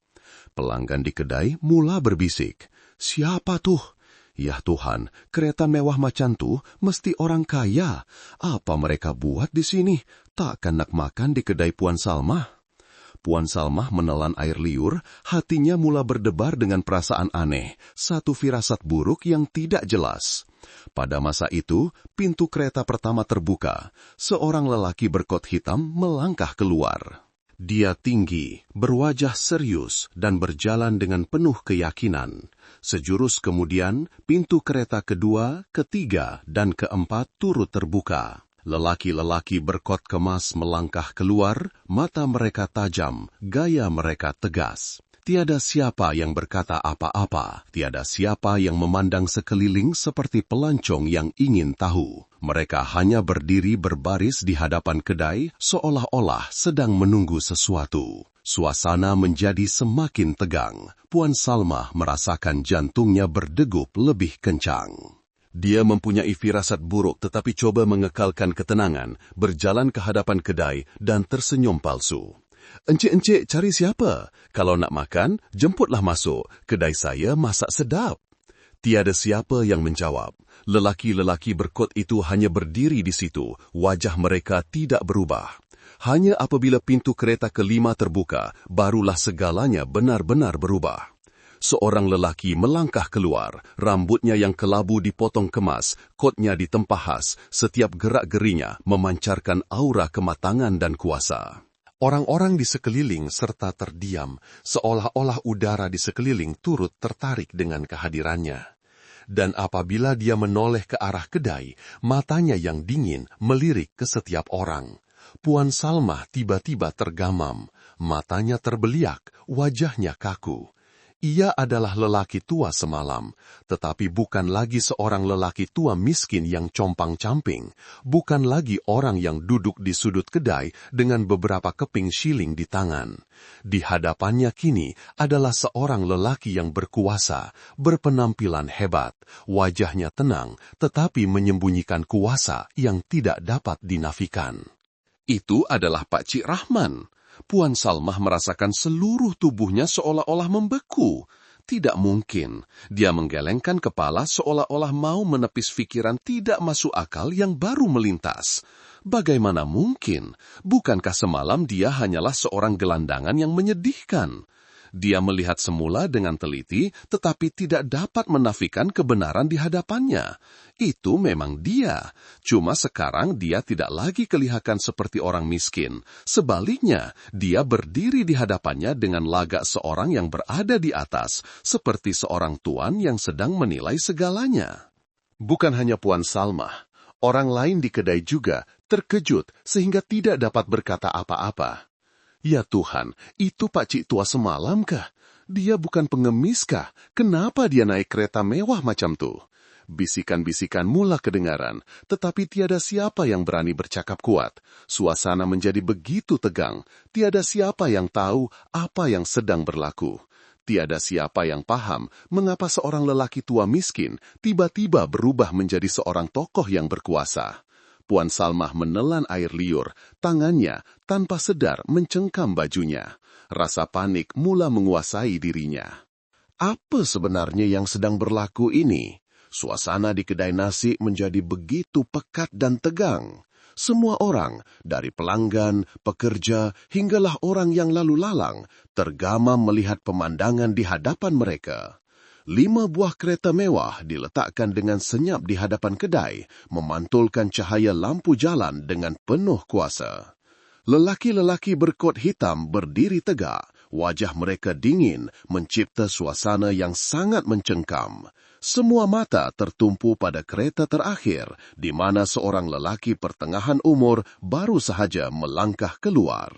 Pelanggan di kedai mula berbisik, "Siapa tuh? Ya Tuhan, kereta mewah macam tuh mesti orang kaya. Apa mereka buat di sini? Takkan nak makan di kedai Puan Salmah?" Puan Salmah menelan air liur, hatinya mula berdebar dengan perasaan aneh, satu firasat buruk yang tidak jelas. Pada masa itu, pintu kereta pertama terbuka. Seorang lelaki berkot hitam melangkah keluar. Dia tinggi, berwajah serius, dan berjalan dengan penuh keyakinan. Sejurus kemudian, pintu kereta kedua, ketiga, dan keempat turut terbuka. Lelaki-lelaki berkot kemas melangkah keluar, mata mereka tajam, gaya mereka tegas. Tiada siapa yang berkata apa-apa, tiada siapa yang memandang sekeliling seperti pelancong yang ingin tahu. Mereka hanya berdiri berbaris di hadapan kedai, seolah-olah sedang menunggu sesuatu. Suasana menjadi semakin tegang. Puan Salma merasakan jantungnya berdegup lebih kencang. Dia mempunyai firasat buruk tetapi coba mengekalkan ketenangan, berjalan ke hadapan kedai dan tersenyum palsu. "Encik-encik cari siapa? Kalau nak makan, jemputlah masuk. Kedai saya masak sedap." Tiada siapa yang menjawab. Lelaki-lelaki berkot itu hanya berdiri di situ, wajah mereka tidak berubah. Hanya apabila pintu kereta kelima terbuka, barulah segalanya benar-benar berubah. Seorang lelaki melangkah keluar, rambutnya yang kelabu dipotong kemas, kotnya ditempah khas, setiap gerak-gerinya memancarkan aura kematangan dan kuasa. Orang-orang di sekeliling serta terdiam, seolah-olah udara di sekeliling turut tertarik dengan kehadirannya. Dan apabila dia menoleh ke arah kedai, matanya yang dingin melirik ke setiap orang. Puan Salma tiba-tiba tergamam, matanya terbeliak, wajahnya kaku. Ia adalah lelaki tua semalam, tetapi bukan lagi seorang lelaki tua miskin yang compang-camping, bukan lagi orang yang duduk di sudut kedai dengan beberapa keping shilling di tangan. Di hadapannya kini adalah seorang lelaki yang berkuasa, berpenampilan hebat, wajahnya tenang, tetapi menyembunyikan kuasa yang tidak dapat dinafikan. Itu adalah Pak Cik Rahman. Puan Salmah merasakan seluruh tubuhnya seolah-olah membeku. Tidak mungkin. Dia menggelengkan kepala seolah-olah mau menepis fikiran tidak masuk akal yang baru melintas. Bagaimana mungkin? Bukankah semalam dia hanyalah seorang gelandangan yang menyedihkan? Dia melihat semula dengan teliti, tetapi tidak dapat menafikan kebenaran di hadapannya. Itu memang dia. Cuma sekarang dia tidak lagi kelihatan seperti orang miskin. Sebaliknya, dia berdiri di hadapannya dengan lagak seorang yang berada di atas, seperti seorang tuan yang sedang menilai segalanya. Bukan hanya Puan Salmah, orang lain di kedai juga terkejut sehingga tidak dapat berkata apa-apa. Ya Tuhan, itu Pak Cik tua semalam kah? Dia bukan pengemis kah? Kenapa dia naik kereta mewah macam tu? Bisikan-bisikan mula kedengaran, tetapi tiada siapa yang berani bercakap kuat. Suasana menjadi begitu tegang, tiada siapa yang tahu apa yang sedang berlaku. Tiada siapa yang paham mengapa seorang lelaki tua miskin tiba-tiba berubah menjadi seorang tokoh yang berkuasa. Puan Salmah menelan air liur, tangannya tanpa sedar mencengkam bajunya. Rasa panik mula menguasai dirinya. Apa sebenarnya yang sedang berlaku ini? Suasana di kedai nasi menjadi begitu pekat dan tegang. Semua orang, dari pelanggan, pekerja, hinggalah orang yang lalu lalang, tergamam melihat pemandangan di hadapan mereka. 5 buah kereta mewah diletakkan dengan senyap di hadapan kedai, memantulkan cahaya lampu jalan dengan penuh kuasa. Lelaki-lelaki berkot hitam berdiri tegak, wajah mereka dingin, mencipta suasana yang sangat mencengkam. Semua mata tertumpu pada kereta terakhir, di mana seorang lelaki pertengahan umur baru sahaja melangkah keluar.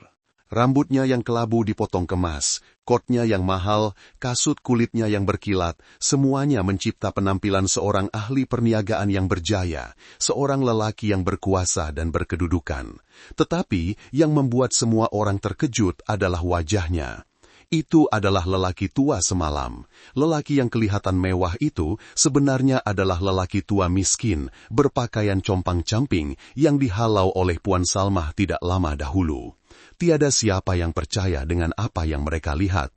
Rambutnya yang kelabu dipotong kemas, kotnya yang mahal, kasut kulitnya yang berkilat, semuanya mencipta penampilan seorang ahli perniagaan yang berjaya, seorang lelaki yang berkuasa dan berkedudukan. Tetapi yang membuat semua orang terkejut adalah wajahnya. Itu adalah lelaki tua semalam. Lelaki yang kelihatan mewah itu sebenarnya adalah lelaki tua miskin, berpakaian compang-camping yang dihalau oleh Puan Salmah tidak lama dahulu. Tiada siapa yang percaya dengan apa yang mereka lihat.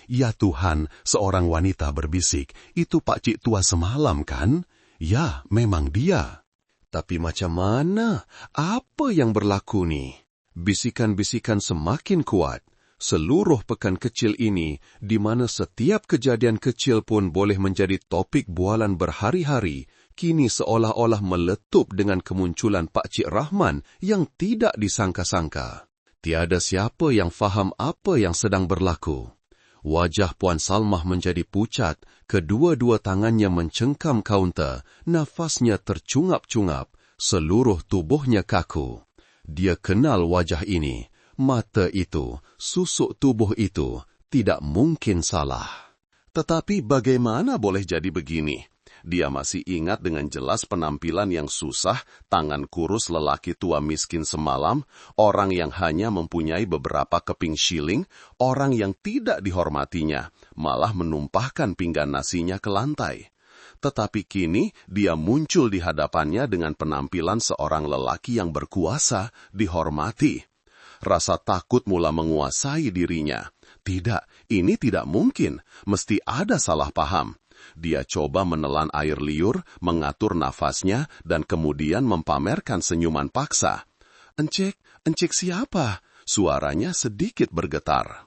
Ya Tuhan, seorang wanita berbisik, itu Pak Cik tua semalam kan? Ya, memang dia. Tapi macam mana? Apa yang berlaku nih? Bisikan-bisikan semakin kuat. Seluruh pekan kecil ini, di mana setiap kejadian kecil pun boleh menjadi topik bualan berhari-hari, kini seolah-olah meletup dengan kemunculan Pak Cik Rahman yang tidak disangka-sangka. Tiada siapa yang faham apa yang sedang berlaku. Wajah Puan Salmah menjadi pucat, kedua-dua tangannya mencengkam kaunter, nafasnya tercungap-cungap, seluruh tubuhnya kaku. Dia kenal wajah ini, mata itu, susuk tubuh itu, tidak mungkin salah. Tetapi bagaimana boleh jadi begini? Dia masih ingat dengan jelas penampilan yang susah, tangan kurus lelaki tua miskin semalam, orang yang hanya mempunyai beberapa keping shilling, orang yang tidak dihormatinya, malah menumpahkan pinggan nasinya ke lantai. Tetapi kini dia muncul di hadapannya dengan penampilan seorang lelaki yang berkuasa, dihormati. Rasa takut mula menguasai dirinya. Tidak, ini tidak mungkin, mesti ada salah paham. Dia coba menelan air liur, mengatur nafasnya, dan kemudian mempamerkan senyuman paksa. Encik siapa? Suaranya sedikit bergetar.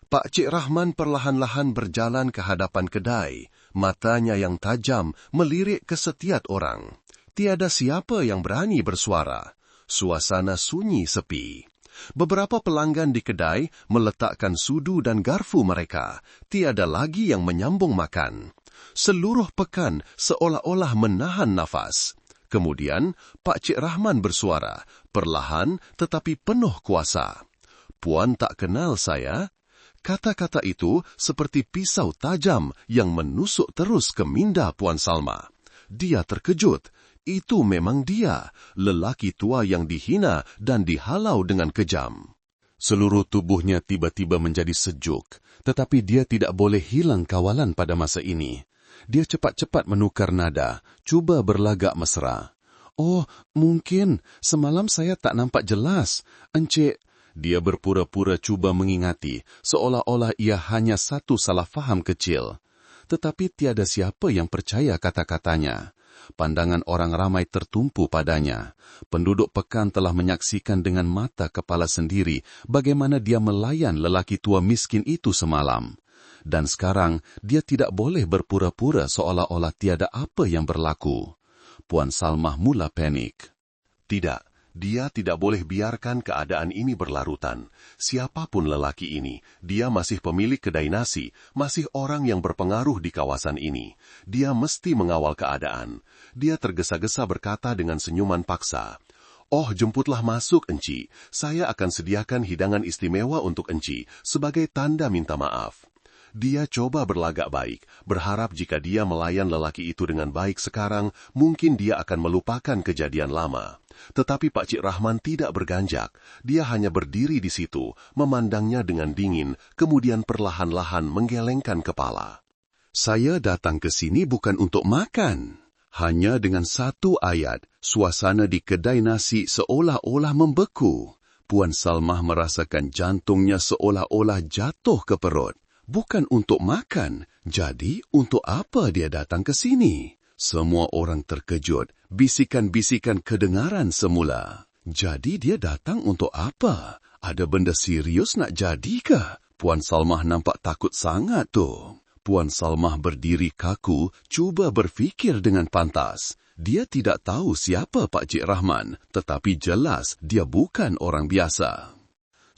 Pak Cik Rahman perlahan-lahan berjalan ke hadapan kedai. Matanya yang tajam melirik ke setiap orang. Tiada siapa yang berani bersuara. Suasana sunyi sepi. Beberapa pelanggan di kedai meletakkan sudu dan garfu mereka. Tiada lagi yang menyambung makan. Seluruh pekan seolah-olah menahan nafas. Kemudian, Pak Cik Rahman bersuara, perlahan tetapi penuh kuasa. "Puan tak kenal saya?" Kata-kata itu seperti pisau tajam yang menusuk terus ke minda Puan Salma. Dia terkejut. Itu memang dia, lelaki tua yang dihina dan dihalau dengan kejam. Seluruh tubuhnya tiba-tiba menjadi sejuk, tetapi dia tidak boleh hilang kawalan pada masa ini. Dia cepat-cepat menukar nada, cuba berlagak mesra. "Oh, mungkin semalam saya tak nampak jelas. Encik," dia berpura-pura cuba mengingati, seolah-olah ia hanya satu salah faham kecil. Tetapi tiada siapa yang percaya kata-katanya. Pandangan orang ramai tertumpu padanya. Penduduk pekan telah menyaksikan dengan mata kepala sendiri bagaimana dia melayan lelaki tua miskin itu semalam. Dan sekarang dia tidak boleh berpura-pura seolah-olah tiada apa yang berlaku. Puan Salmah mula panik. Tidak, dia tidak boleh biarkan keadaan ini berlarutan. Siapapun lelaki ini, dia masih pemilik kedai nasi, masih orang yang berpengaruh di kawasan ini. Dia mesti mengawal keadaan. Dia tergesa-gesa berkata dengan senyuman paksa, "Oh, jemputlah masuk, Enci. Saya akan sediakan hidangan istimewa untuk Enci sebagai tanda minta maaf." Dia coba berlagak baik, berharap jika dia melayan lelaki itu dengan baik sekarang, mungkin dia akan melupakan kejadian lama. Tetapi Pak Cik Rahman tidak berganjak. Dia hanya berdiri di situ, memandangnya dengan dingin, kemudian perlahan-lahan menggelengkan kepala. "Saya datang ke sini bukan untuk makan." Hanya dengan satu ayat, suasana di kedai nasi seolah-olah membeku. Puan Salmah merasakan jantungnya seolah-olah jatuh ke perut. Bukan untuk makan, jadi untuk apa dia datang ke sini? Semua orang terkejut, bisikan-bisikan kedengaran semula. Jadi dia datang untuk apa? Ada benda serius nak jadikah? Puan Salmah nampak takut sangat tu. Puan Salmah berdiri kaku, cuba berfikir dengan pantas. Dia tidak tahu siapa Pak Cik Rahman, tetapi jelas dia bukan orang biasa.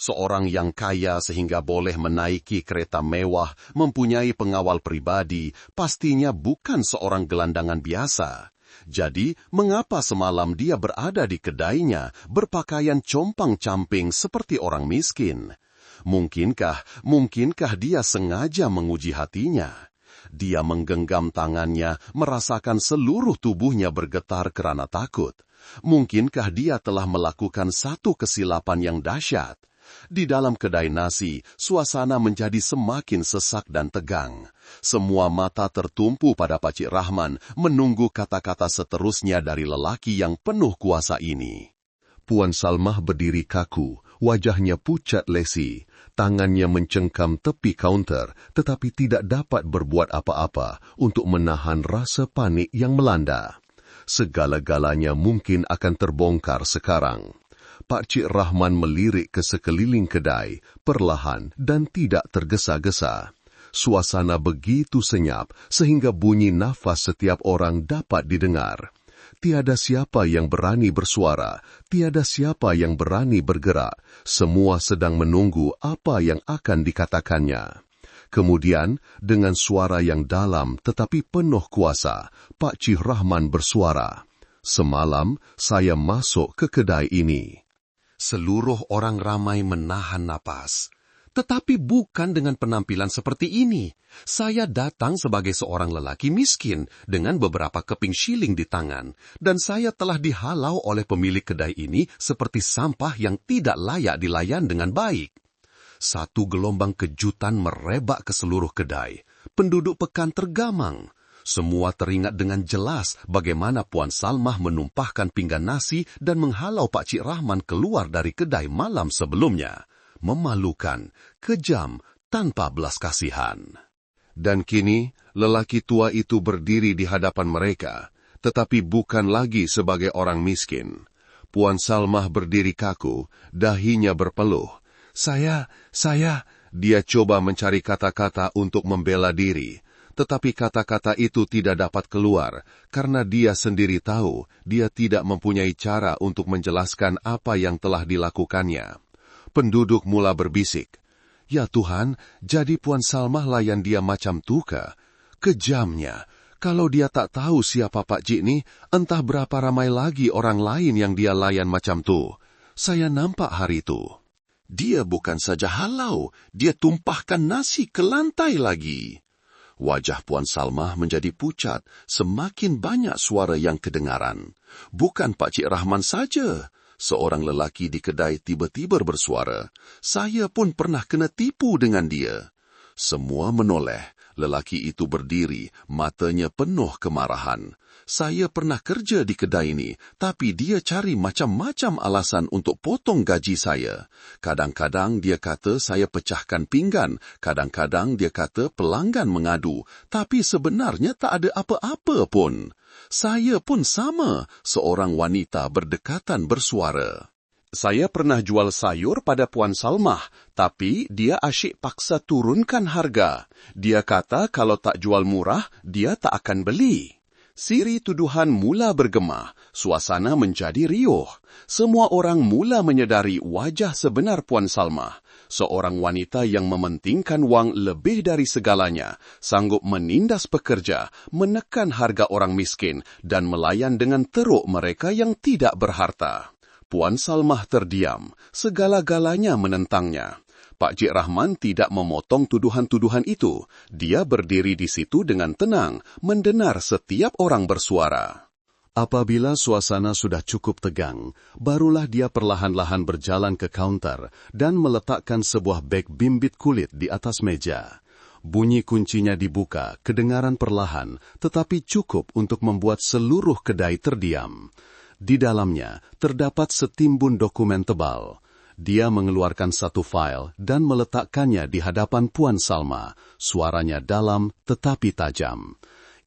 Seorang yang kaya sehingga boleh menaiki kereta mewah, mempunyai pengawal pribadi, pastinya bukan seorang gelandangan biasa. Jadi, mengapa semalam dia berada di kedainya, berpakaian compang-camping seperti orang miskin? Mungkinkah dia sengaja menguji hatinya? Dia menggenggam tangannya, merasakan seluruh tubuhnya bergetar kerana takut. Mungkinkah dia telah melakukan satu kesilapan yang dahsyat? Di dalam kedai nasi, suasana menjadi semakin sesak dan tegang. Semua mata tertumpu pada Pak Cik Rahman, menunggu kata-kata seterusnya dari lelaki yang penuh kuasa ini. Puan Salmah berdiri kaku, wajahnya pucat lesi, tangannya mencengkam tepi kaunter, tetapi tidak dapat berbuat apa-apa untuk menahan rasa panik yang melanda. Segala-galanya mungkin akan terbongkar sekarang. Pak Cik Rahman melirik ke sekeliling kedai, perlahan dan tidak tergesa-gesa. Suasana begitu senyap, sehingga bunyi nafas setiap orang dapat didengar. Tiada siapa yang berani bersuara, tiada siapa yang berani bergerak. Semua sedang menunggu apa yang akan dikatakannya. Kemudian, dengan suara yang dalam tetapi penuh kuasa, Pak Cik Rahman bersuara, "Semalam saya masuk ke kedai ini." Seluruh orang ramai menahan napas. Tetapi bukan dengan penampilan seperti ini. Saya datang sebagai seorang lelaki miskin dengan beberapa keping shilling di tangan, dan saya telah dihalau oleh pemilik kedai ini seperti sampah yang tidak layak dilayan dengan baik. Satu gelombang kejutan merebak ke seluruh kedai. Penduduk pekan tergamang. Semua teringat dengan jelas bagaimana Puan Salmah menumpahkan pinggan nasi dan menghalau Pak Cik Rahman keluar dari kedai malam sebelumnya. Memalukan, kejam, tanpa belas kasihan. Dan kini, lelaki tua itu berdiri di hadapan mereka, tetapi bukan lagi sebagai orang miskin. Puan Salmah berdiri kaku, dahinya berpeluh. Saya, dia coba mencari kata-kata untuk membela diri, tetapi kata-kata itu tidak dapat keluar, karena dia sendiri tahu dia tidak mempunyai cara untuk menjelaskan apa yang telah dilakukannya. Penduduk mula berbisik, "Ya Tuhan, jadi Puan Salmah layan dia macam tu ke? Kejamnya, kalau dia tak tahu siapa Pak Cik ni, entah berapa ramai lagi orang lain yang dia layan macam tu. Saya nampak hari itu. Dia bukan saja halau, dia tumpahkan nasi ke lantai lagi." Wajah Puan Salmah menjadi pucat, semakin banyak suara yang kedengaran. Bukan Pak Cik Rahman saja. Seorang lelaki di kedai tiba-tiba bersuara, "Saya pun pernah kena tipu dengan dia." Semua menoleh. Lelaki itu berdiri, matanya penuh kemarahan. "Saya pernah kerja di kedai ini, tapi dia cari macam-macam alasan untuk potong gaji saya. Kadang-kadang dia kata saya pecahkan pinggan, kadang-kadang dia kata pelanggan mengadu, tapi sebenarnya tak ada apa-apa pun. Saya pun sama," seorang wanita berdekatan bersuara. "Saya pernah jual sayur pada Puan Salmah, tapi dia asyik paksa turunkan harga. Dia kata kalau tak jual murah, dia tak akan beli." Siri tuduhan mula bergema, suasana menjadi riuh. Semua orang mula menyedari wajah sebenar Puan Salmah. Seorang wanita yang mementingkan wang lebih dari segalanya, sanggup menindas pekerja, menekan harga orang miskin, dan melayan dengan teruk mereka yang tidak berharta. Puan Salmah terdiam, segala-galanya menentangnya. Pak Cik Rahman tidak memotong tuduhan-tuduhan itu. Dia berdiri di situ dengan tenang, mendengar setiap orang bersuara. Apabila suasana sudah cukup tegang, barulah dia perlahan-lahan berjalan ke kaunter dan meletakkan sebuah beg bimbit kulit di atas meja. Bunyi kuncinya dibuka, kedengaran perlahan, tetapi cukup untuk membuat seluruh kedai terdiam. Di dalamnya terdapat setimbun dokumen tebal. Dia mengeluarkan satu fail dan meletakkannya di hadapan Puan Salmah. Suaranya dalam tetapi tajam.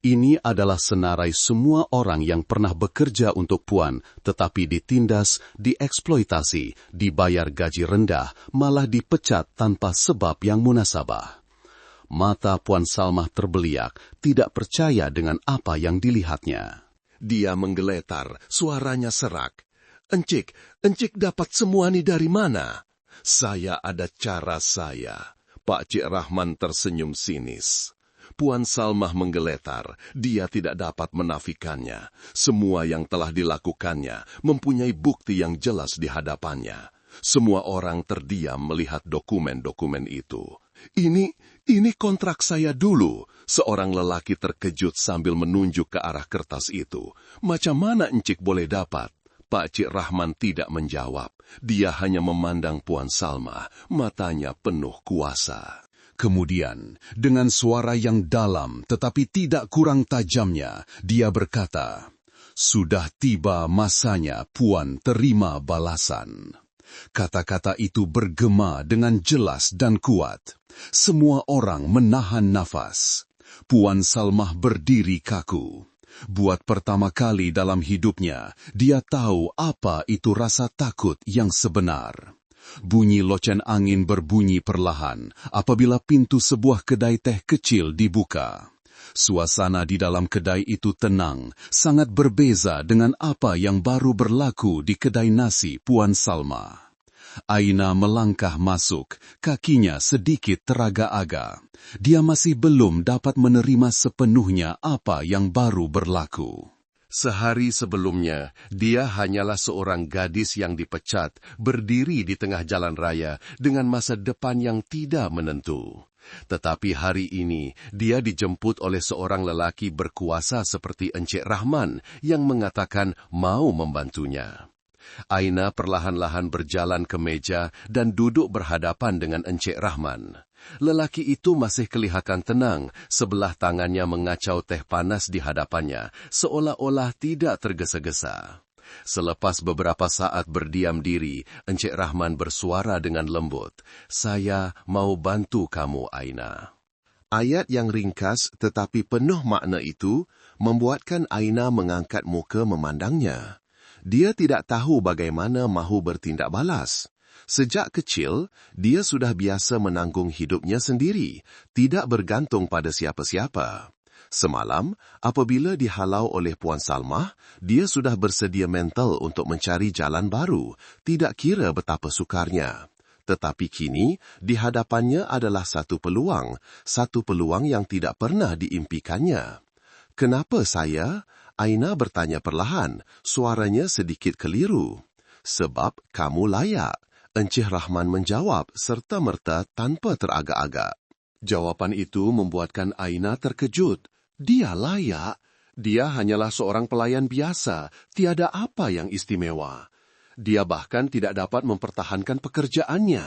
Ini adalah senarai semua orang yang pernah bekerja untuk Puan, tetapi ditindas, dieksploitasi, dibayar gaji rendah, malah dipecat tanpa sebab yang munasabah. Mata Puan Salmah terbeliak, tidak percaya dengan apa yang dilihatnya. Dia menggeletar, suaranya serak. Encik dapat semua ni dari mana?" "Saya ada cara saya." Pak Cik Rahman tersenyum sinis. Puan Salmah menggeletar. Dia tidak dapat menafikannya. Semua yang telah dilakukannya mempunyai bukti yang jelas di hadapannya. Semua orang terdiam melihat dokumen-dokumen itu. Ini kontrak saya dulu." Seorang lelaki terkejut sambil menunjuk ke arah kertas itu. "Macam mana encik boleh dapat?" Pak Cik Rahman tidak menjawab. Dia hanya memandang Puan Salmah, matanya penuh kuasa. Kemudian, dengan suara yang dalam tetapi tidak kurang tajamnya, dia berkata, "Sudah tiba masanya Puan terima balasan." Kata-kata itu bergema dengan jelas dan kuat. Semua orang menahan nafas. Puan Salmah berdiri kaku. Buat pertama kali dalam hidupnya, dia tahu apa itu rasa takut yang sebenar. Bunyi loceng angin berbunyi perlahan apabila pintu sebuah kedai teh kecil dibuka. Suasana di dalam kedai itu tenang, sangat berbeza dengan apa yang baru berlaku di kedai nasi Puan Salmah. Aina melangkah masuk, kakinya sedikit teraga-aga. Dia masih belum dapat menerima sepenuhnya apa yang baru berlaku. Sehari sebelumnya, dia hanyalah seorang gadis yang dipecat, berdiri di tengah jalan raya dengan masa depan yang tidak menentu. Tetapi hari ini, dia dijemput oleh seorang lelaki berkuasa seperti Encik Rahman yang mengatakan mau membantunya. Aina perlahan-lahan berjalan ke meja dan duduk berhadapan dengan Encik Rahman. Lelaki itu masih kelihatan tenang, sebelah tangannya mengacau teh panas di hadapannya, seolah-olah tidak tergesa-gesa. Selepas beberapa saat berdiam diri, Encik Rahman bersuara dengan lembut, "Saya mau bantu kamu, Aina." Ayat yang ringkas tetapi penuh makna itu membuatkan Aina mengangkat muka memandangnya. Dia tidak tahu bagaimana mahu bertindak balas. Sejak kecil, dia sudah biasa menanggung hidupnya sendiri, tidak bergantung pada siapa-siapa. Semalam, apabila dihalau oleh Puan Salmah, dia sudah bersedia mental untuk mencari jalan baru, tidak kira betapa sukarnya. Tetapi kini, di hadapannya adalah satu peluang yang tidak pernah diimpikannya. "Kenapa saya?" Aina bertanya perlahan, suaranya sedikit keliru. "Sebab kamu layak." Encik Rahman menjawab serta-merta tanpa teragak-agak. Jawapan itu membuatkan Aina terkejut. Dia layak. Dia hanyalah seorang pelayan biasa, tiada apa yang istimewa. Dia bahkan tidak dapat mempertahankan pekerjaannya.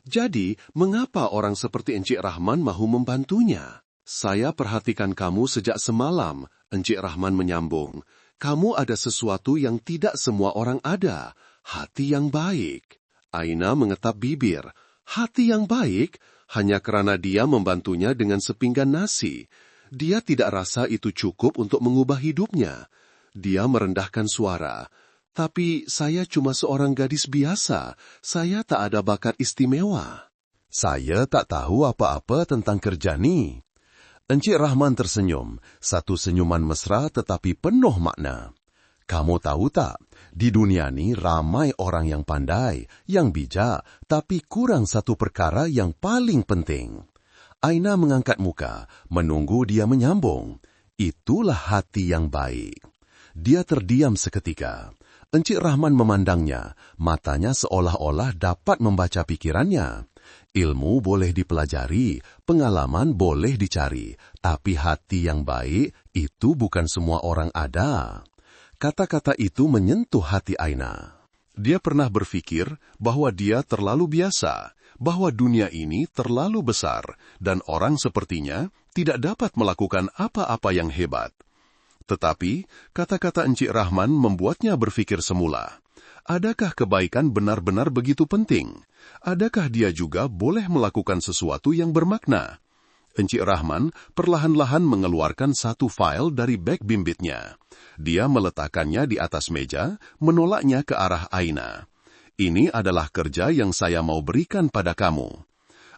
Jadi, mengapa orang seperti Encik Rahman mahu membantunya? "Saya perhatikan kamu sejak semalam," Encik Rahman menyambung. "Kamu ada sesuatu yang tidak semua orang ada, hati yang baik." Aina mengetap bibir. Hati yang baik hanya kerana dia membantunya dengan sepinggan nasi. Dia tidak rasa itu cukup untuk mengubah hidupnya. Dia merendahkan suara. "Tapi saya cuma seorang gadis biasa. Saya tak ada bakat istimewa." "Saya tak tahu apa-apa tentang kerja ni." Encik Rahman tersenyum, satu senyuman mesra tetapi penuh makna. "Kamu tahu tak, di dunia ni ramai orang yang pandai, yang bijak, tapi kurang satu perkara yang paling penting." Aina mengangkat muka, menunggu dia menyambung. "Itulah hati yang baik." Dia terdiam seketika. Encik Rahman memandangnya, matanya seolah-olah dapat membaca pikirannya. Ilmu boleh dipelajari, pengalaman boleh dicari, tapi hati yang baik itu bukan semua orang ada. Kata-kata itu menyentuh hati Aina. Dia pernah berfikir bahwa dia terlalu biasa, bahwa dunia ini terlalu besar, dan orang sepertinya tidak dapat melakukan apa-apa yang hebat. Tetapi, kata-kata Encik Rahman membuatnya berfikir semula. Adakah kebaikan benar-benar begitu penting? Adakah dia juga boleh melakukan sesuatu yang bermakna? Encik Rahman perlahan-lahan mengeluarkan satu fail dari beg bimbitnya. Dia meletakkannya di atas meja, menolaknya ke arah Aina. "Ini adalah kerja yang saya mau berikan pada kamu."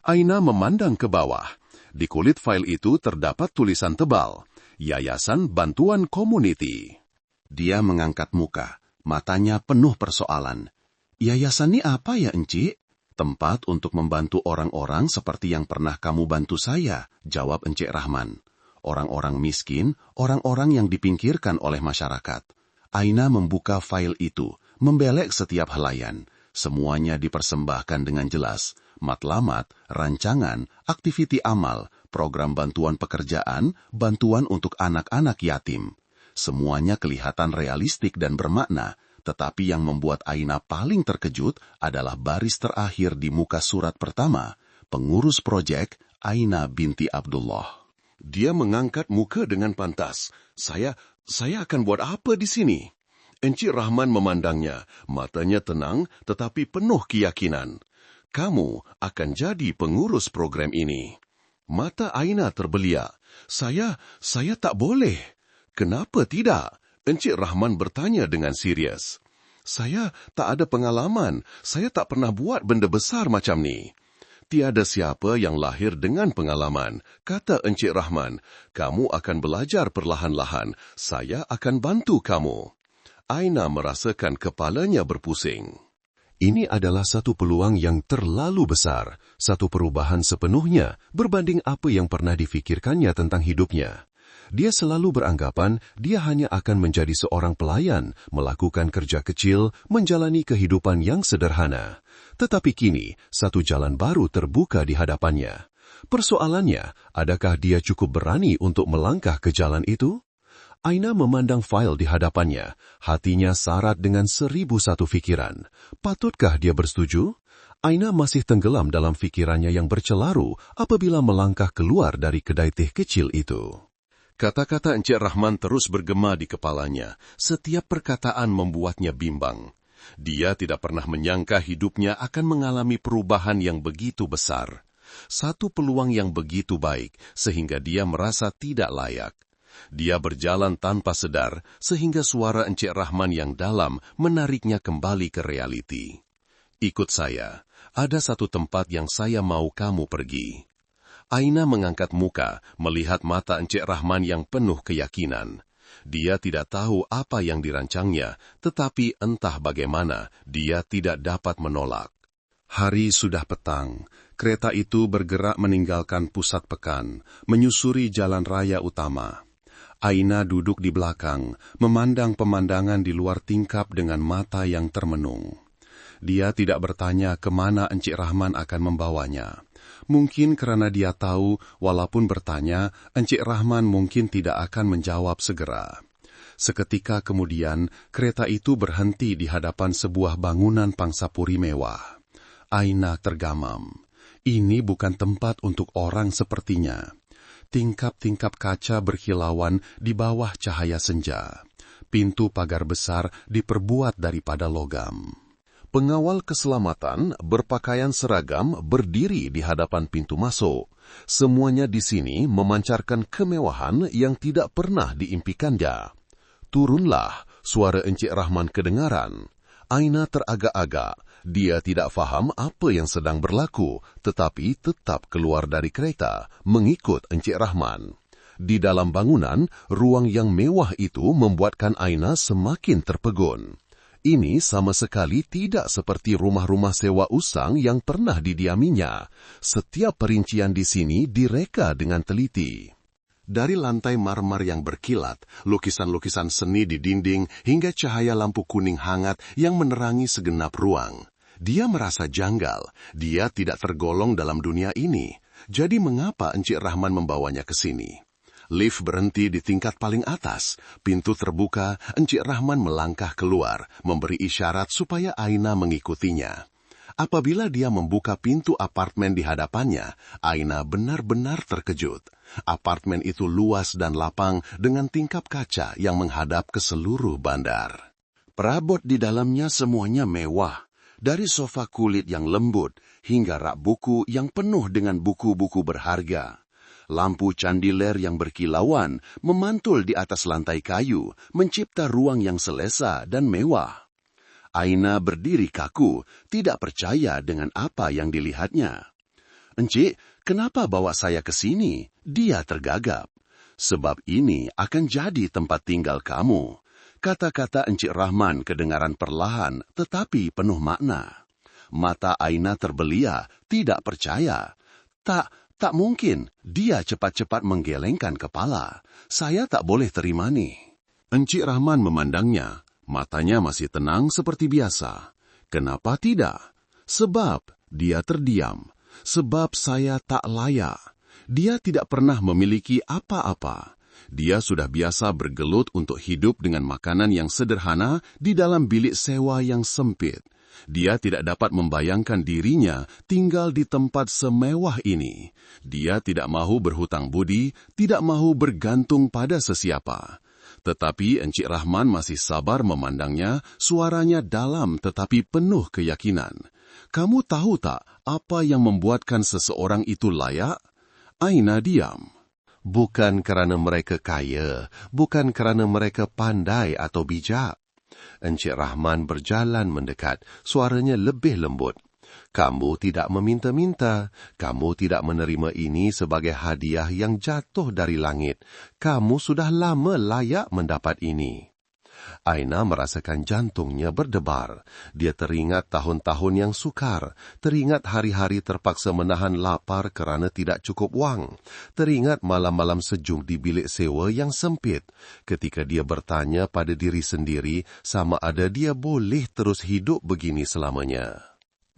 Aina memandang ke bawah. Di kulit fail itu terdapat tulisan tebal, Yayasan Bantuan Komuniti. Dia mengangkat muka, matanya penuh persoalan. "Yayasan ini apa ya, Encik?" "Tempat untuk membantu orang-orang seperti yang pernah kamu bantu saya," jawab Encik Rahman. "Orang-orang miskin, orang-orang yang dipinggirkan oleh masyarakat." Aina membuka fail itu, membelek setiap helaian. Semuanya dipersembahkan dengan jelas. Matlamat, rancangan, aktiviti amal, program bantuan pekerjaan, bantuan untuk anak-anak yatim. Semuanya kelihatan realistik dan bermakna. Tetapi yang membuat Aina paling terkejut adalah baris terakhir di muka surat pertama, pengurus proyek Aina binti Abdullah. Dia mengangkat muka dengan pantas. Saya akan buat apa di sini?" Encik Rahman memandangnya, matanya tenang tetapi penuh keyakinan. "Kamu akan jadi pengurus program ini." Mata Aina terbeliak. Saya tak boleh." "Kenapa tidak?" Encik Rahman bertanya dengan serius. "Saya tak ada pengalaman. Saya tak pernah buat benda besar macam ni." "Tiada siapa yang lahir dengan pengalaman," kata Encik Rahman. "Kamu akan belajar perlahan-lahan. Saya akan bantu kamu." Aina merasakan kepalanya berpusing. Ini adalah satu peluang yang terlalu besar, satu perubahan sepenuhnya berbanding apa yang pernah difikirkannya tentang hidupnya. Dia selalu beranggapan dia hanya akan menjadi seorang pelayan, melakukan kerja kecil, menjalani kehidupan yang sederhana. Tetapi kini, satu jalan baru terbuka di hadapannya. Persoalannya, adakah dia cukup berani untuk melangkah ke jalan itu? Aina memandang fail di hadapannya. Hatinya syarat dengan 1001 pikiran. Patutkah dia bersetuju? Aina masih tenggelam dalam pikirannya yang bercelaru apabila melangkah keluar dari kedai teh kecil itu. Kata-kata Encik Rahman terus bergema di kepalanya. Setiap perkataan membuatnya bimbang. Dia tidak pernah menyangka hidupnya akan mengalami perubahan yang begitu besar. Satu peluang yang begitu baik sehingga dia merasa tidak layak. Dia berjalan tanpa sadar sehingga suara Encik Rahman yang dalam menariknya kembali ke realiti. Ikut saya, ada satu tempat yang saya mau kamu pergi. Aina mengangkat muka melihat mata Encik Rahman yang penuh keyakinan. Dia tidak tahu apa yang dirancangnya, tetapi entah bagaimana dia tidak dapat menolak. Hari sudah petang. Kereta itu bergerak meninggalkan pusat pekan, menyusuri jalan raya utama. Aina duduk di belakang, memandang pemandangan di luar tingkap dengan mata yang termenung. Dia tidak bertanya kemana Encik Rahman akan membawanya. Mungkin karena dia tahu, walaupun bertanya, Encik Rahman mungkin tidak akan menjawab segera. Seketika kemudian, kereta itu berhenti di hadapan sebuah bangunan pangsapuri mewah. Aina tergamam. Ini bukan tempat untuk orang sepertinya. Tingkap-tingkap kaca berkilauan di bawah cahaya senja. Pintu pagar besar diperbuat daripada logam. Pengawal keselamatan berpakaian seragam berdiri di hadapan pintu masuk. Semuanya di sini memancarkan kemewahan yang tidak pernah diimpikannya. Turunlah, suara Encik Rahman kedengaran. Aina teragak-agak. Dia tidak faham apa yang sedang berlaku, tetapi tetap keluar dari kereta, mengikut Encik Rahman. Di dalam bangunan, ruang yang mewah itu membuatkan Aina semakin terpegun. Ini sama sekali tidak seperti rumah-rumah sewa usang yang pernah didiaminya. Setiap perincian di sini direka dengan teliti. Dari lantai marmer yang berkilat, lukisan-lukisan seni di dinding, hingga cahaya lampu kuning hangat yang menerangi segenap ruang. Dia merasa janggal. Dia tidak tergolong dalam dunia ini. Jadi mengapa Encik Rahman membawanya ke sini? Lift berhenti di tingkat paling atas. Pintu terbuka, Encik Rahman melangkah keluar, memberi isyarat supaya Aina mengikutinya. Apabila dia membuka pintu apartemen di hadapannya, Aina benar-benar terkejut. Apartemen itu luas dan lapang dengan tingkap kaca yang menghadap ke seluruh bandar. Perabot di dalamnya semuanya mewah. Dari sofa kulit yang lembut hingga rak buku yang penuh dengan buku-buku berharga. Lampu candiler yang berkilauan memantul di atas lantai kayu, mencipta ruang yang selesa dan mewah. Aina berdiri kaku, tidak percaya dengan apa yang dilihatnya. "Encik, kenapa bawa saya ke sini?" Dia tergagap. "Sebab ini akan jadi tempat tinggal kamu." Kata-kata Encik Rahman kedengaran perlahan tetapi penuh makna. Mata Aina terbelia, tidak percaya. Tak mungkin. Dia cepat-cepat menggelengkan kepala. "Saya tak boleh terima nih." Encik Rahman memandangnya. Matanya masih tenang seperti biasa. "Kenapa tidak?" "Sebab," dia terdiam. "Sebab saya tak layak." Dia tidak pernah memiliki apa-apa. Dia sudah biasa bergelut untuk hidup dengan makanan yang sederhana di dalam bilik sewa yang sempit. Dia tidak dapat membayangkan dirinya tinggal di tempat semewah ini. Dia tidak mahu berhutang budi, tidak mahu bergantung pada sesiapa. Tetapi Encik Rahman masih sabar memandangnya, suaranya dalam tetapi penuh keyakinan. "Kamu tahu tak apa yang membuatkan seseorang itu layak?" Aina diam. Bukan kerana mereka kaya, bukan kerana mereka pandai atau bijak. Encik Rahman berjalan mendekat, suaranya lebih lembut. "Kamu tidak meminta-minta, kamu tidak menerima ini sebagai hadiah yang jatuh dari langit. Kamu sudah lama layak mendapat ini." Aina merasakan jantungnya berdebar. Dia teringat tahun-tahun yang sukar, teringat hari-hari terpaksa menahan lapar kerana tidak cukup wang, teringat malam-malam sejuk di bilik sewa yang sempit, ketika dia bertanya pada diri sendiri sama ada dia boleh terus hidup begini selamanya.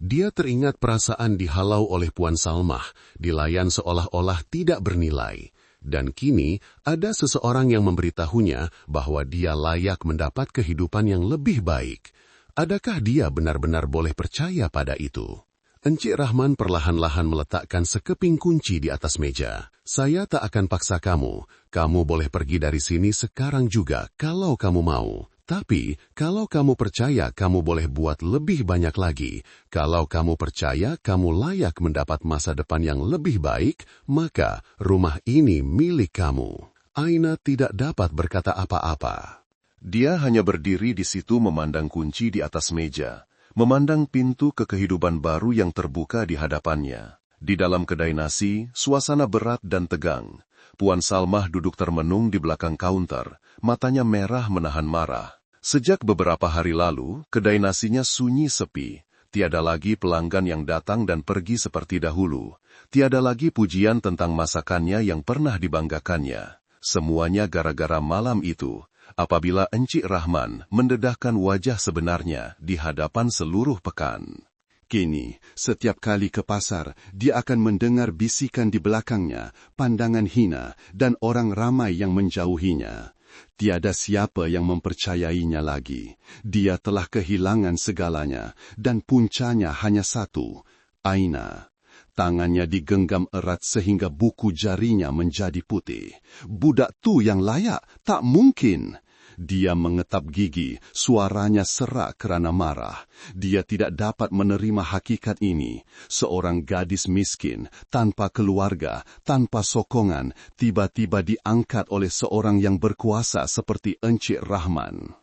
Dia teringat perasaan dihalau oleh Puan Salmah, dilayan seolah-olah tidak bernilai. Dan kini ada seseorang yang memberitahunya bahwa dia layak mendapat kehidupan yang lebih baik. Adakah dia benar-benar boleh percaya pada itu? Encik Rahman perlahan-lahan meletakkan sekeping kunci di atas meja. Saya tak akan paksa kamu. Kamu boleh pergi dari sini sekarang juga kalau kamu mau. Tapi, kalau kamu percaya kamu boleh buat lebih banyak lagi, kalau kamu percaya kamu layak mendapat masa depan yang lebih baik, maka rumah ini milik kamu. Aina tidak dapat berkata apa-apa. Dia hanya berdiri di situ memandang kunci di atas meja, memandang pintu ke kehidupan baru yang terbuka di hadapannya. Di dalam kedai nasi, suasana berat dan tegang. Puan Salmah duduk termenung di belakang kaunter, matanya merah menahan marah. Sejak beberapa hari lalu, kedai nasinya sunyi sepi. Tiada lagi pelanggan yang datang dan pergi seperti dahulu. Tiada lagi pujian tentang masakannya yang pernah dibanggakannya. Semuanya gara-gara malam itu, apabila Encik Rahman mendedahkan wajah sebenarnya di hadapan seluruh pekan. Kini, setiap kali ke pasar, dia akan mendengar bisikan di belakangnya, pandangan hina, dan orang ramai yang menjauhinya. Tiada siapa yang mempercayainya lagi. Dia telah kehilangan segalanya, dan puncanya hanya satu, Aina. Tangannya digenggam erat sehingga buku jarinya menjadi putih. Budak tu yang layak, tak mungkin. Dia mengetap gigi, suaranya serak kerana marah. Dia tidak dapat menerima hakikat ini. Seorang gadis miskin, tanpa keluarga, tanpa sokongan, tiba-tiba diangkat oleh seorang yang berkuasa seperti Encik Rahman.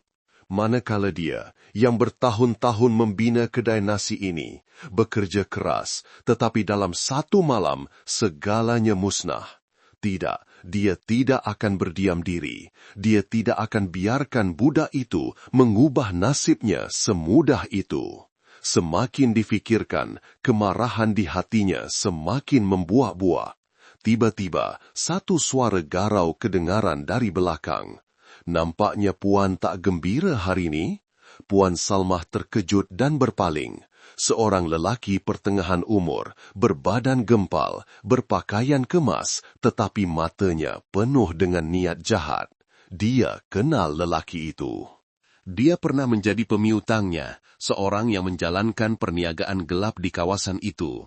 Manakala dia, yang bertahun-tahun membina kedai nasi ini, bekerja keras, tetapi dalam satu malam, segalanya musnah. Tidak, dia tidak akan berdiam diri. Dia tidak akan biarkan budak itu mengubah nasibnya semudah itu. Semakin difikirkan, kemarahan di hatinya semakin membuah-buah. Tiba-tiba, satu suara garau kedengaran dari belakang. Nampaknya Puan tak gembira hari ini. Puan Salmah terkejut dan berpaling. Seorang lelaki pertengahan umur, berbadan gempal, berpakaian kemas, tetapi matanya penuh dengan niat jahat. Dia kenal lelaki itu. Dia pernah menjadi pemiutangnya, seorang yang menjalankan perniagaan gelap di kawasan itu.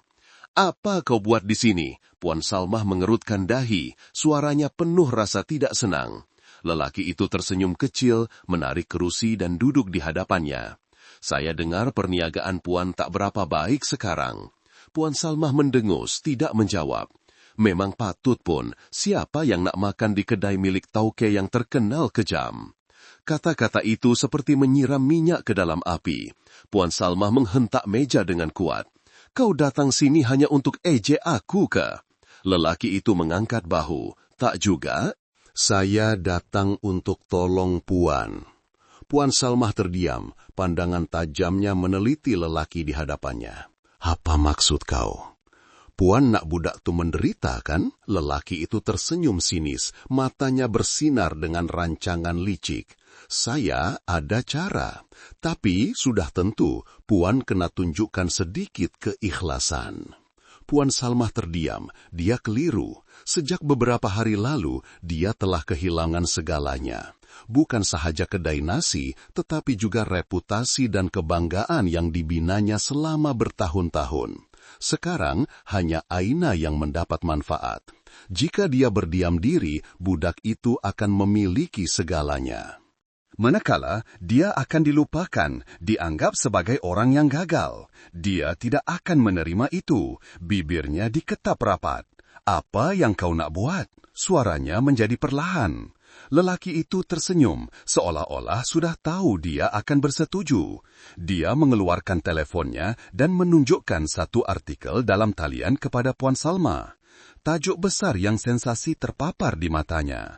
"Apa kau buat di sini?" Puan Salmah mengerutkan dahi, suaranya penuh rasa tidak senang. Lelaki itu tersenyum kecil, menarik kerusi dan duduk di hadapannya. "Saya dengar perniagaan Puan tak berapa baik sekarang." Puan Salmah mendengus, tidak menjawab. Memang patut pun, siapa yang nak makan di kedai milik tauke yang terkenal kejam? Kata-kata itu seperti menyiram minyak ke dalam api. Puan Salmah menghentak meja dengan kuat. "Kau datang sini hanya untuk ejek aku ke?" Lelaki itu mengangkat bahu. "Tak juga." Saya datang untuk tolong Puan. Puan Salmah terdiam, pandangan tajamnya meneliti lelaki di hadapannya. "Apa maksud kau? Puan nak budak tu menderita, kan?" Lelaki itu tersenyum sinis, matanya bersinar dengan rancangan licik. "Saya ada cara, tapi sudah tentu Puan kena tunjukkan sedikit keikhlasan." Puan Salmah terdiam, dia keliru. Sejak beberapa hari lalu, dia telah kehilangan segalanya. Bukan sahaja kedai nasi, tetapi juga reputasi dan kebanggaan yang dibinanya selama bertahun-tahun. Sekarang, hanya Aina yang mendapat manfaat. Jika dia berdiam diri, budak itu akan memiliki segalanya. Manakala dia akan dilupakan, dianggap sebagai orang yang gagal. Dia tidak akan menerima itu. Bibirnya diketap rapat. "Apa yang kau nak buat?" Suaranya menjadi perlahan. Lelaki itu tersenyum, seolah-olah sudah tahu dia akan bersetuju. Dia mengeluarkan teleponnya dan menunjukkan satu artikel dalam talian kepada Puan Salmah. Tajuk besar yang sensasi terpapar di matanya.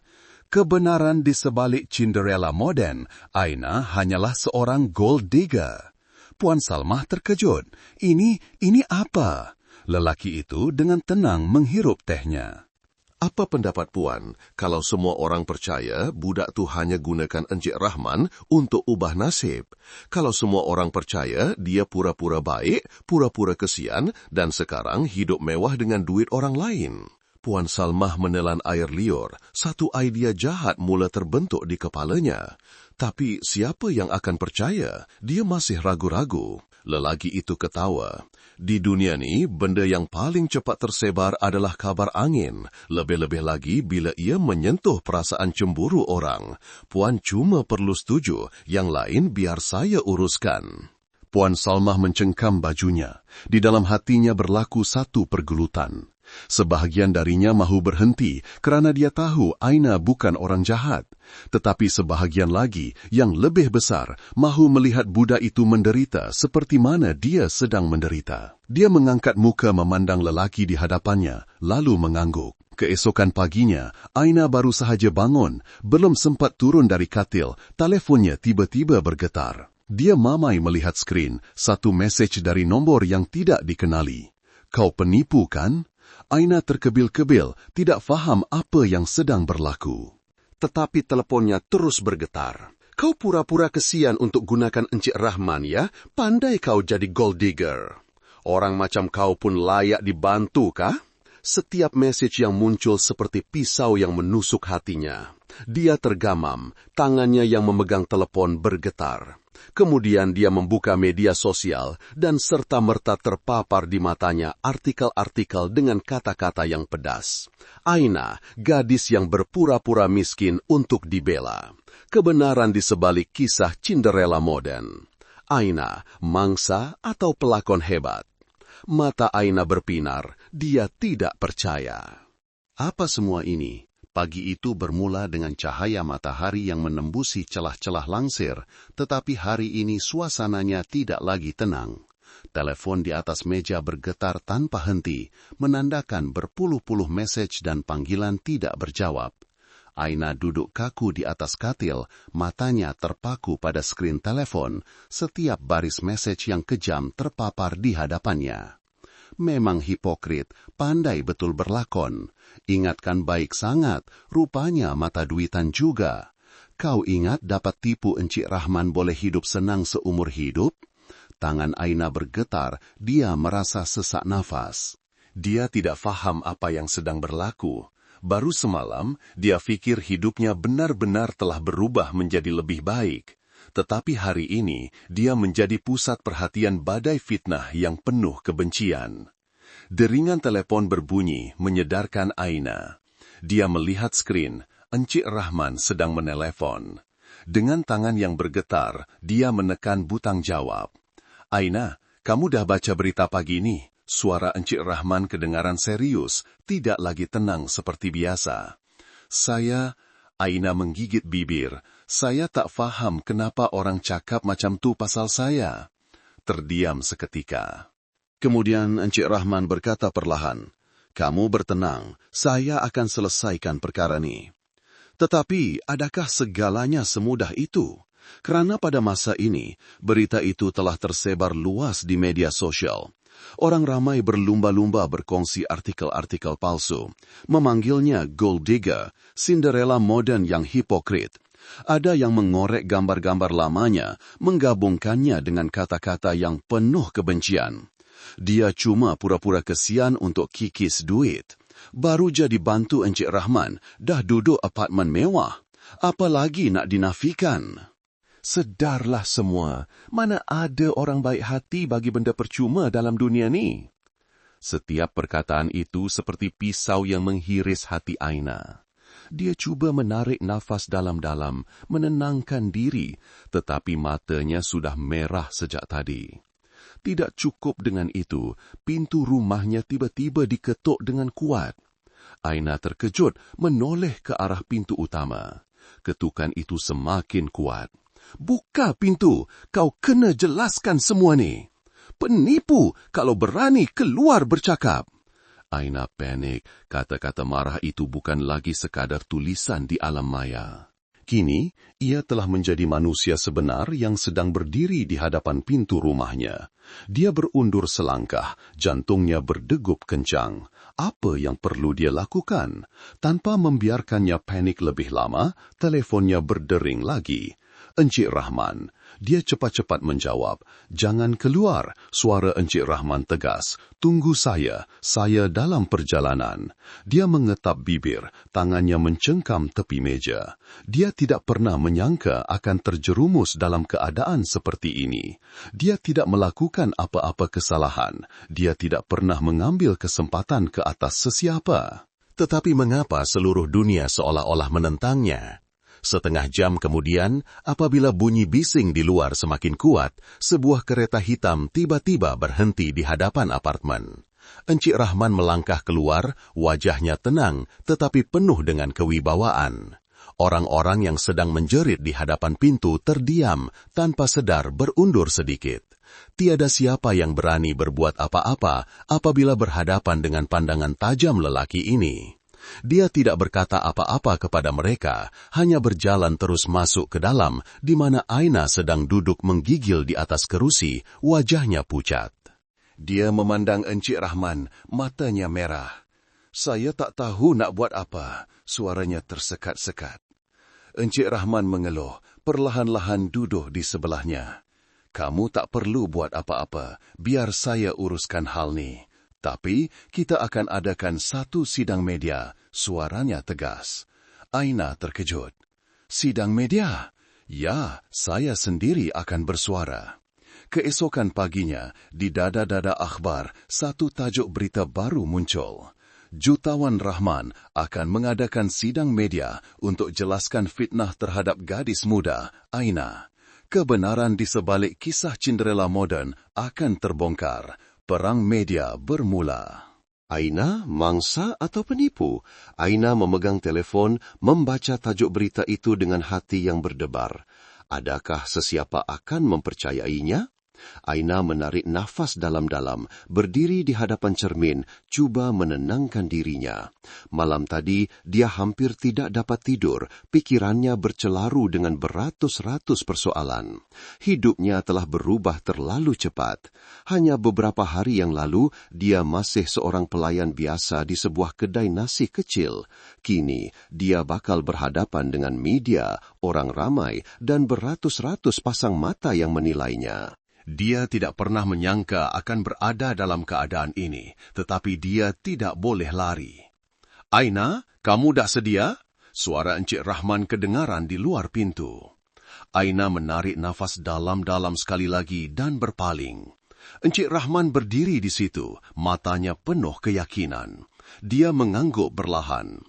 Kebenaran di sebalik Cinderella moden, Aina hanyalah seorang gold digger. Puan Salmah terkejut. Ini apa? Lelaki itu dengan tenang menghirup tehnya. Apa pendapat Puan kalau semua orang percaya budak tu hanya gunakan Encik Rahman untuk ubah nasib? Kalau semua orang percaya dia pura-pura baik, pura-pura kesian dan sekarang hidup mewah dengan duit orang lain? Puan Salmah menelan air liur. Satu idea jahat mula terbentuk di kepalanya. Tapi siapa yang akan percaya? Dia masih ragu-ragu. Lelaki itu ketawa. Di dunia ni, benda yang paling cepat tersebar adalah kabar angin. Lebih-lebih lagi bila ia menyentuh perasaan cemburu orang. Puan cuma perlu setuju, yang lain biar saya uruskan. Puan Salmah mencengkam bajunya. Di dalam hatinya berlaku satu pergelutan. Sebahagian darinya mahu berhenti kerana dia tahu Aina bukan orang jahat. Tetapi sebahagian lagi yang lebih besar mahu melihat budak itu menderita seperti mana dia sedang menderita. Dia mengangkat muka memandang lelaki di hadapannya, lalu mengangguk. Keesokan paginya, Aina baru sahaja bangun, belum sempat turun dari katil, telefonnya tiba-tiba bergetar. Dia mamai melihat skrin, satu mesej dari nombor yang tidak dikenali. Kau penipu, kan? Aina terkebil-kebil, tidak faham apa yang sedang berlaku. Tetapi teleponnya terus bergetar. Kau pura-pura kesian untuk gunakan Encik Rahman, ya? Pandai kau jadi gold digger. Orang macam kau pun layak dibantu, kah? Setiap mesej yang muncul seperti pisau yang menusuk hatinya. Dia tergamam, tangannya yang memegang telepon bergetar. Kemudian dia membuka media sosial dan serta-merta terpapar di matanya artikel-artikel dengan kata-kata yang pedas. Aina, gadis yang berpura-pura miskin untuk dibela. Kebenaran di sebalik kisah Cinderella moden. Aina, mangsa atau pelakon hebat. Mata Aina berpinar, dia tidak percaya. Apa semua ini? Pagi itu bermula dengan cahaya matahari yang menembusi celah-celah langsir, tetapi hari ini suasananya tidak lagi tenang. Telepon di atas meja bergetar tanpa henti, menandakan berpuluh-puluh mesej dan panggilan tidak berjawab. Aina duduk kaku di atas katil, matanya terpaku pada skrin telepon, setiap baris mesej yang kejam terpapar di hadapannya. Memang hipokrit, pandai betul berlakon. Ingatkan baik sangat, rupanya mata duitan juga. Kau ingat dapat tipu Encik Rahman boleh hidup senang seumur hidup? Tangan Aina bergetar, dia merasa sesak nafas. Dia tidak faham apa yang sedang berlaku. Baru semalam, dia fikir hidupnya benar-benar telah berubah menjadi lebih baik. Tetapi hari ini, dia menjadi pusat perhatian badai fitnah yang penuh kebencian. Deringan telepon berbunyi, menyedarkan Aina. Dia melihat skrin, Encik Rahman sedang menelepon. Dengan tangan yang bergetar, dia menekan butang jawab. Aina, kamu dah baca berita pagi ini? Suara Encik Rahman kedengaran serius, tidak lagi tenang seperti biasa. Aina menggigit bibir. Saya tak faham kenapa orang cakap macam tu pasal saya. Terdiam seketika. Kemudian Encik Rahman berkata perlahan, kamu bertenang, saya akan selesaikan perkara ni. Tetapi adakah segalanya semudah itu? Kerana pada masa ini, berita itu telah tersebar luas di media sosial. Orang ramai berlumba-lumba berkongsi artikel-artikel palsu, memanggilnya gold digger, Cinderella moden yang hipokrit. Ada yang mengorek gambar-gambar lamanya, menggabungkannya dengan kata-kata yang penuh kebencian. Dia cuma pura-pura kesian untuk kikis duit. Baru jadi bantu Encik Rahman, dah duduk apartmen mewah. Apa lagi nak dinafikan? Sedarlah semua, mana ada orang baik hati bagi benda percuma dalam dunia ni? Setiap perkataan itu seperti pisau yang menghiris hati Aina. Dia cuba menarik nafas dalam-dalam, menenangkan diri, tetapi matanya sudah merah sejak tadi. Tidak cukup dengan itu, pintu rumahnya tiba-tiba diketuk dengan kuat. Aina terkejut menoleh ke arah pintu utama. Ketukan itu semakin kuat. Buka pintu, kau kena jelaskan semua ni. Penipu kalau berani keluar bercakap. Aina panik. Kata-kata marah itu bukan lagi sekadar tulisan di alam maya. Kini, ia telah menjadi manusia sebenar yang sedang berdiri di hadapan pintu rumahnya. Dia berundur selangkah, jantungnya berdegup kencang. Apa yang perlu dia lakukan? Tanpa membiarkannya panik lebih lama, teleponnya berdering lagi. Encik Rahman. Dia cepat-cepat menjawab. Jangan keluar, suara Encik Rahman tegas. Tunggu saya dalam perjalanan. Dia mengetap bibir, tangannya mencengkam tepi meja. Dia tidak pernah menyangka akan terjerumus dalam keadaan seperti ini. Dia tidak melakukan apa-apa kesalahan. Dia tidak pernah mengambil kesempatan ke atas sesiapa. Tetapi mengapa seluruh dunia seolah-olah menentangnya? Setengah jam kemudian, apabila bunyi bising di luar semakin kuat, sebuah kereta hitam tiba-tiba berhenti di hadapan apartemen. Encik Rahman melangkah keluar, wajahnya tenang tetapi penuh dengan kewibawaan. Orang-orang yang sedang menjerit di hadapan pintu terdiam tanpa sedar berundur sedikit. Tiada siapa yang berani berbuat apa-apa apabila berhadapan dengan pandangan tajam lelaki ini. Dia tidak berkata apa-apa kepada mereka, hanya berjalan terus masuk ke dalam, di mana Aina sedang duduk menggigil di atas kerusi, wajahnya pucat. Dia memandang Encik Rahman, matanya merah. Saya tak tahu nak buat apa, suaranya tersekat-sekat. Encik Rahman mengeluh, perlahan-lahan duduk di sebelahnya. Kamu tak perlu buat apa-apa, biar saya uruskan hal ni. Tapi, kita akan adakan satu sidang media, suaranya tegas. Aina terkejut. Sidang media? Ya, saya sendiri akan bersuara. Keesokan paginya, di dada-dada akhbar, satu tajuk berita baru muncul. Jutawan Rahman akan mengadakan sidang media untuk jelaskan fitnah terhadap gadis muda, Aina. Kebenaran di sebalik kisah Cinderella moden akan terbongkar. Perang media bermula. Aina, mangsa atau penipu? Aina memegang telefon, membaca tajuk berita itu dengan hati yang berdebar. Adakah sesiapa akan mempercayainya? Aina menarik nafas dalam-dalam, berdiri di hadapan cermin, cuba menenangkan dirinya. Malam tadi, dia hampir tidak dapat tidur, pikirannya bercelaru dengan beratus-ratus persoalan. Hidupnya telah berubah terlalu cepat. Hanya beberapa hari yang lalu, dia masih seorang pelayan biasa di sebuah kedai nasi kecil. Kini, dia bakal berhadapan dengan media, orang ramai, dan beratus-ratus pasang mata yang menilainya. Dia tidak pernah menyangka akan berada dalam keadaan ini, tetapi dia tidak boleh lari. Aina, kamu dah sedia? Suara Encik Rahman kedengaran di luar pintu. Aina menarik nafas dalam-dalam sekali lagi dan berpaling. Encik Rahman berdiri di situ, matanya penuh keyakinan. Dia mengangguk perlahan.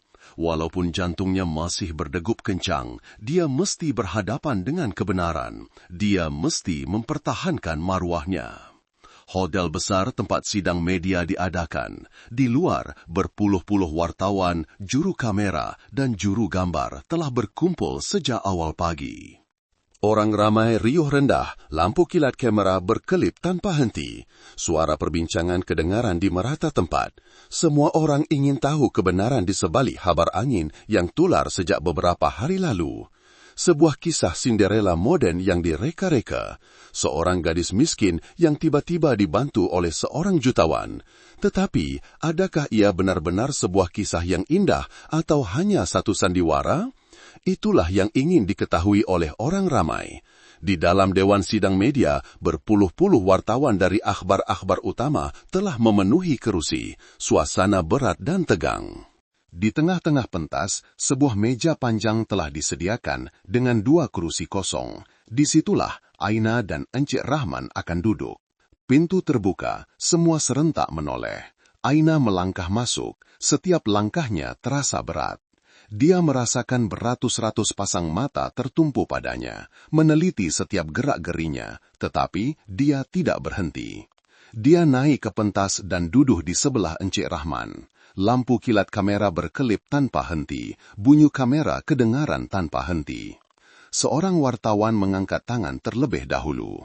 Walaupun jantungnya masih berdegup kencang, dia mesti berhadapan dengan kebenaran. Dia mesti mempertahankan maruahnya. Hotel besar tempat sidang media diadakan. Di luar, berpuluh-puluh wartawan, juru kamera, dan juru gambar telah berkumpul sejak awal pagi. Orang ramai riuh rendah, lampu kilat kamera berkelip tanpa henti. Suara perbincangan kedengaran di merata tempat. Semua orang ingin tahu kebenaran di sebalik habar angin yang tular sejak beberapa hari lalu. Sebuah kisah Cinderella moden yang direka-reka. Seorang gadis miskin yang tiba-tiba dibantu oleh seorang jutawan. Tetapi, adakah ia benar-benar sebuah kisah yang indah atau hanya satu sandiwara? Itulah yang ingin diketahui oleh orang ramai. Di dalam Dewan Sidang Media, berpuluh-puluh wartawan dari akhbar-akhbar utama telah memenuhi kerusi. Suasana berat dan tegang. Di tengah-tengah pentas, sebuah meja panjang telah disediakan dengan 2 kerusi kosong. Disitulah Aina dan Encik Rahman akan duduk. Pintu terbuka, semua serentak menoleh. Aina melangkah masuk, setiap langkahnya terasa berat. Dia merasakan beratus-ratus pasang mata tertumpu padanya, meneliti setiap gerak-gerinya, tetapi dia tidak berhenti. Dia naik ke pentas dan duduk di sebelah Encik Rahman. Lampu kilat kamera berkelip tanpa henti, bunyi kamera kedengaran tanpa henti. Seorang wartawan mengangkat tangan terlebih dahulu.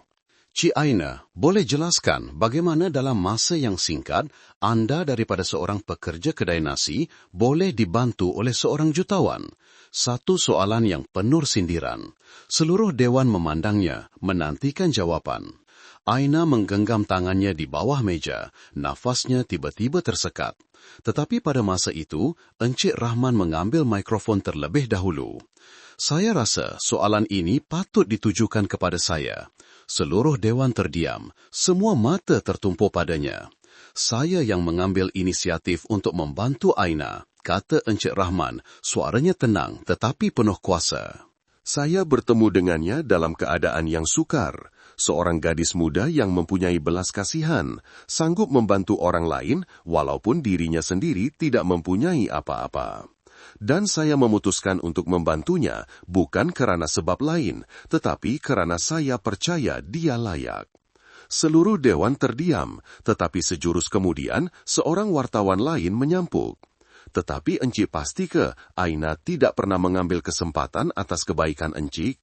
Cik Aina, boleh jelaskan bagaimana dalam masa yang singkat anda daripada seorang pekerja kedai nasi boleh dibantu oleh seorang jutawan? Satu soalan yang penuh sindiran. Seluruh dewan memandangnya, menantikan jawapan. Aina menggenggam tangannya di bawah meja, nafasnya tiba-tiba tersekat. Tetapi pada masa itu, Encik Rahman mengambil mikrofon terlebih dahulu. Saya rasa soalan ini patut ditujukan kepada saya. Seluruh dewan terdiam, semua mata tertumpu padanya. Saya yang mengambil inisiatif untuk membantu Aina, kata Encik Rahman, suaranya tenang tetapi penuh kuasa. Saya bertemu dengannya dalam keadaan yang sukar. Seorang gadis muda yang mempunyai belas kasihan, sanggup membantu orang lain walaupun dirinya sendiri tidak mempunyai apa-apa. Dan saya memutuskan untuk membantunya bukan kerana sebab lain, tetapi kerana saya percaya dia layak. Seluruh dewan terdiam, tetapi sejurus kemudian seorang wartawan lain menyampuk. Tetapi Encik pasti ke Aina tidak pernah mengambil kesempatan atas kebaikan Encik?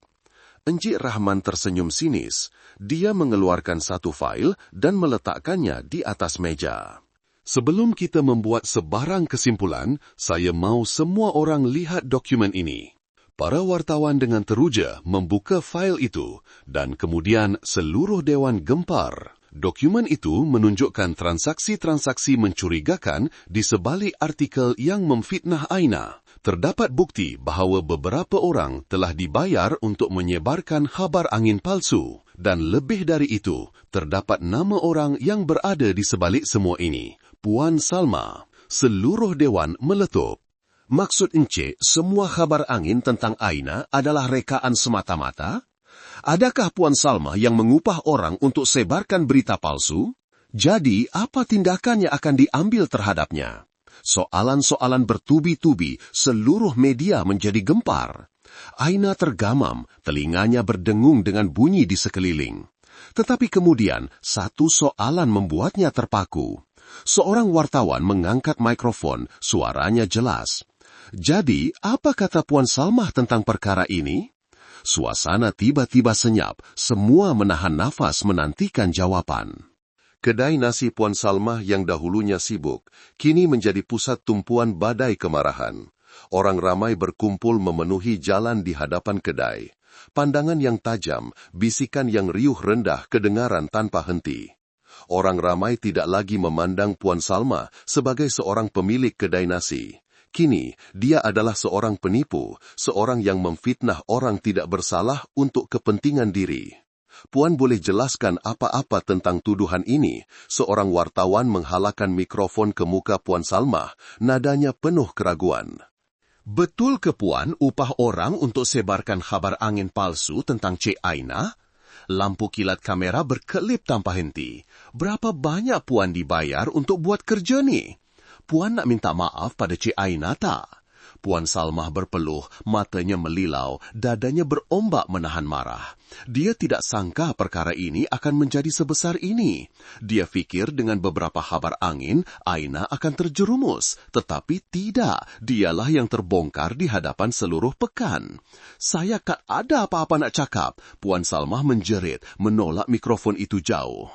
Encik Rahman tersenyum sinis. Dia mengeluarkan satu fail dan meletakkannya di atas meja. Sebelum kita membuat sebarang kesimpulan, saya mau semua orang lihat dokumen ini. Para wartawan dengan teruja membuka fail itu dan kemudian seluruh dewan gempar. Dokumen itu menunjukkan transaksi-transaksi mencurigakan di sebalik artikel yang memfitnah Aina. Terdapat bukti bahawa beberapa orang telah dibayar untuk menyebarkan khabar angin palsu. Dan lebih dari itu, terdapat nama orang yang berada di sebalik semua ini. Puan Salma. Seluruh dewan meletup. Maksud Encik, semua khabar angin tentang Aina adalah rekaan semata-mata? Adakah Puan Salma yang mengupah orang untuk sebarkan berita palsu? Jadi, apa tindakan yang akan diambil terhadapnya? Soalan-soalan bertubi-tubi, seluruh media menjadi gempar. Aina tergamam, telinganya berdengung dengan bunyi di sekeliling. Tetapi kemudian, satu soalan membuatnya terpaku. Seorang wartawan mengangkat mikrofon, suaranya jelas. Jadi, apa kata Puan Salmah tentang perkara ini? Suasana tiba-tiba senyap, semua menahan nafas menantikan jawaban. Kedai nasi Puan Salmah yang dahulunya sibuk, kini menjadi pusat tumpuan badai kemarahan. Orang ramai berkumpul memenuhi jalan di hadapan kedai. Pandangan yang tajam, bisikan yang riuh rendah kedengaran tanpa henti. Orang ramai tidak lagi memandang Puan Salma sebagai seorang pemilik kedai nasi. Kini, dia adalah seorang penipu, seorang yang memfitnah orang tidak bersalah untuk kepentingan diri. Puan boleh jelaskan apa-apa tentang tuduhan ini? Seorang wartawan menghalakkan mikrofon ke muka Puan Salma, nadanya penuh keraguan. Betul ke Puan upah orang untuk sebarkan khabar angin palsu tentang Cik Aina? Lampu kilat kamera berkelip tanpa henti. Berapa banyak Puan dibayar untuk buat kerja ni? Puan nak minta maaf pada Cik Aina tak? Puan Salmah berpeluh, matanya melilau, dadanya berombak menahan marah. Dia tidak sangka perkara ini akan menjadi sebesar ini. Dia fikir dengan beberapa khabar angin, Aina akan terjerumus. Tetapi tidak, dialah yang terbongkar di hadapan seluruh pekan. Saya tak ada apa-apa nak cakap. Puan Salmah menjerit, menolak mikrofon itu jauh.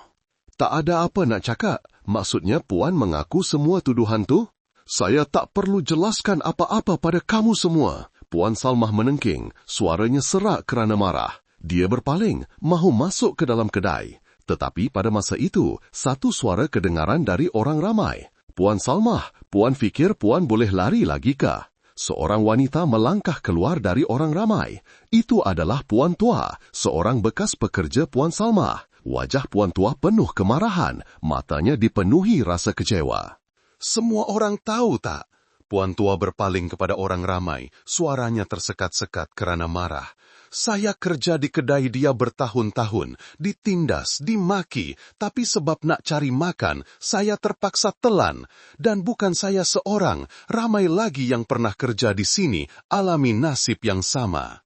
Tak ada apa nak cakap. Maksudnya Puan mengaku semua tuduhan tu? Saya tak perlu jelaskan apa-apa pada kamu semua. Puan Salmah menengking, suaranya serak kerana marah. Dia berpaling, mahu masuk ke dalam kedai. Tetapi pada masa itu, satu suara kedengaran dari orang ramai. Puan Salmah, Puan fikir Puan boleh lari lagi kah? Seorang wanita melangkah keluar dari orang ramai. Itu adalah Puan Tua, seorang bekas pekerja Puan Salmah. Wajah Puan Tua penuh kemarahan, matanya dipenuhi rasa kecewa. Semua orang tahu tak? Puan Tua berpaling kepada orang ramai, suaranya tersekat-sekat kerana marah. Saya kerja di kedai dia bertahun-tahun, ditindas, dimaki, tapi sebab nak cari makan, saya terpaksa telan. Dan bukan saya seorang, ramai lagi yang pernah kerja di sini, alami nasib yang sama.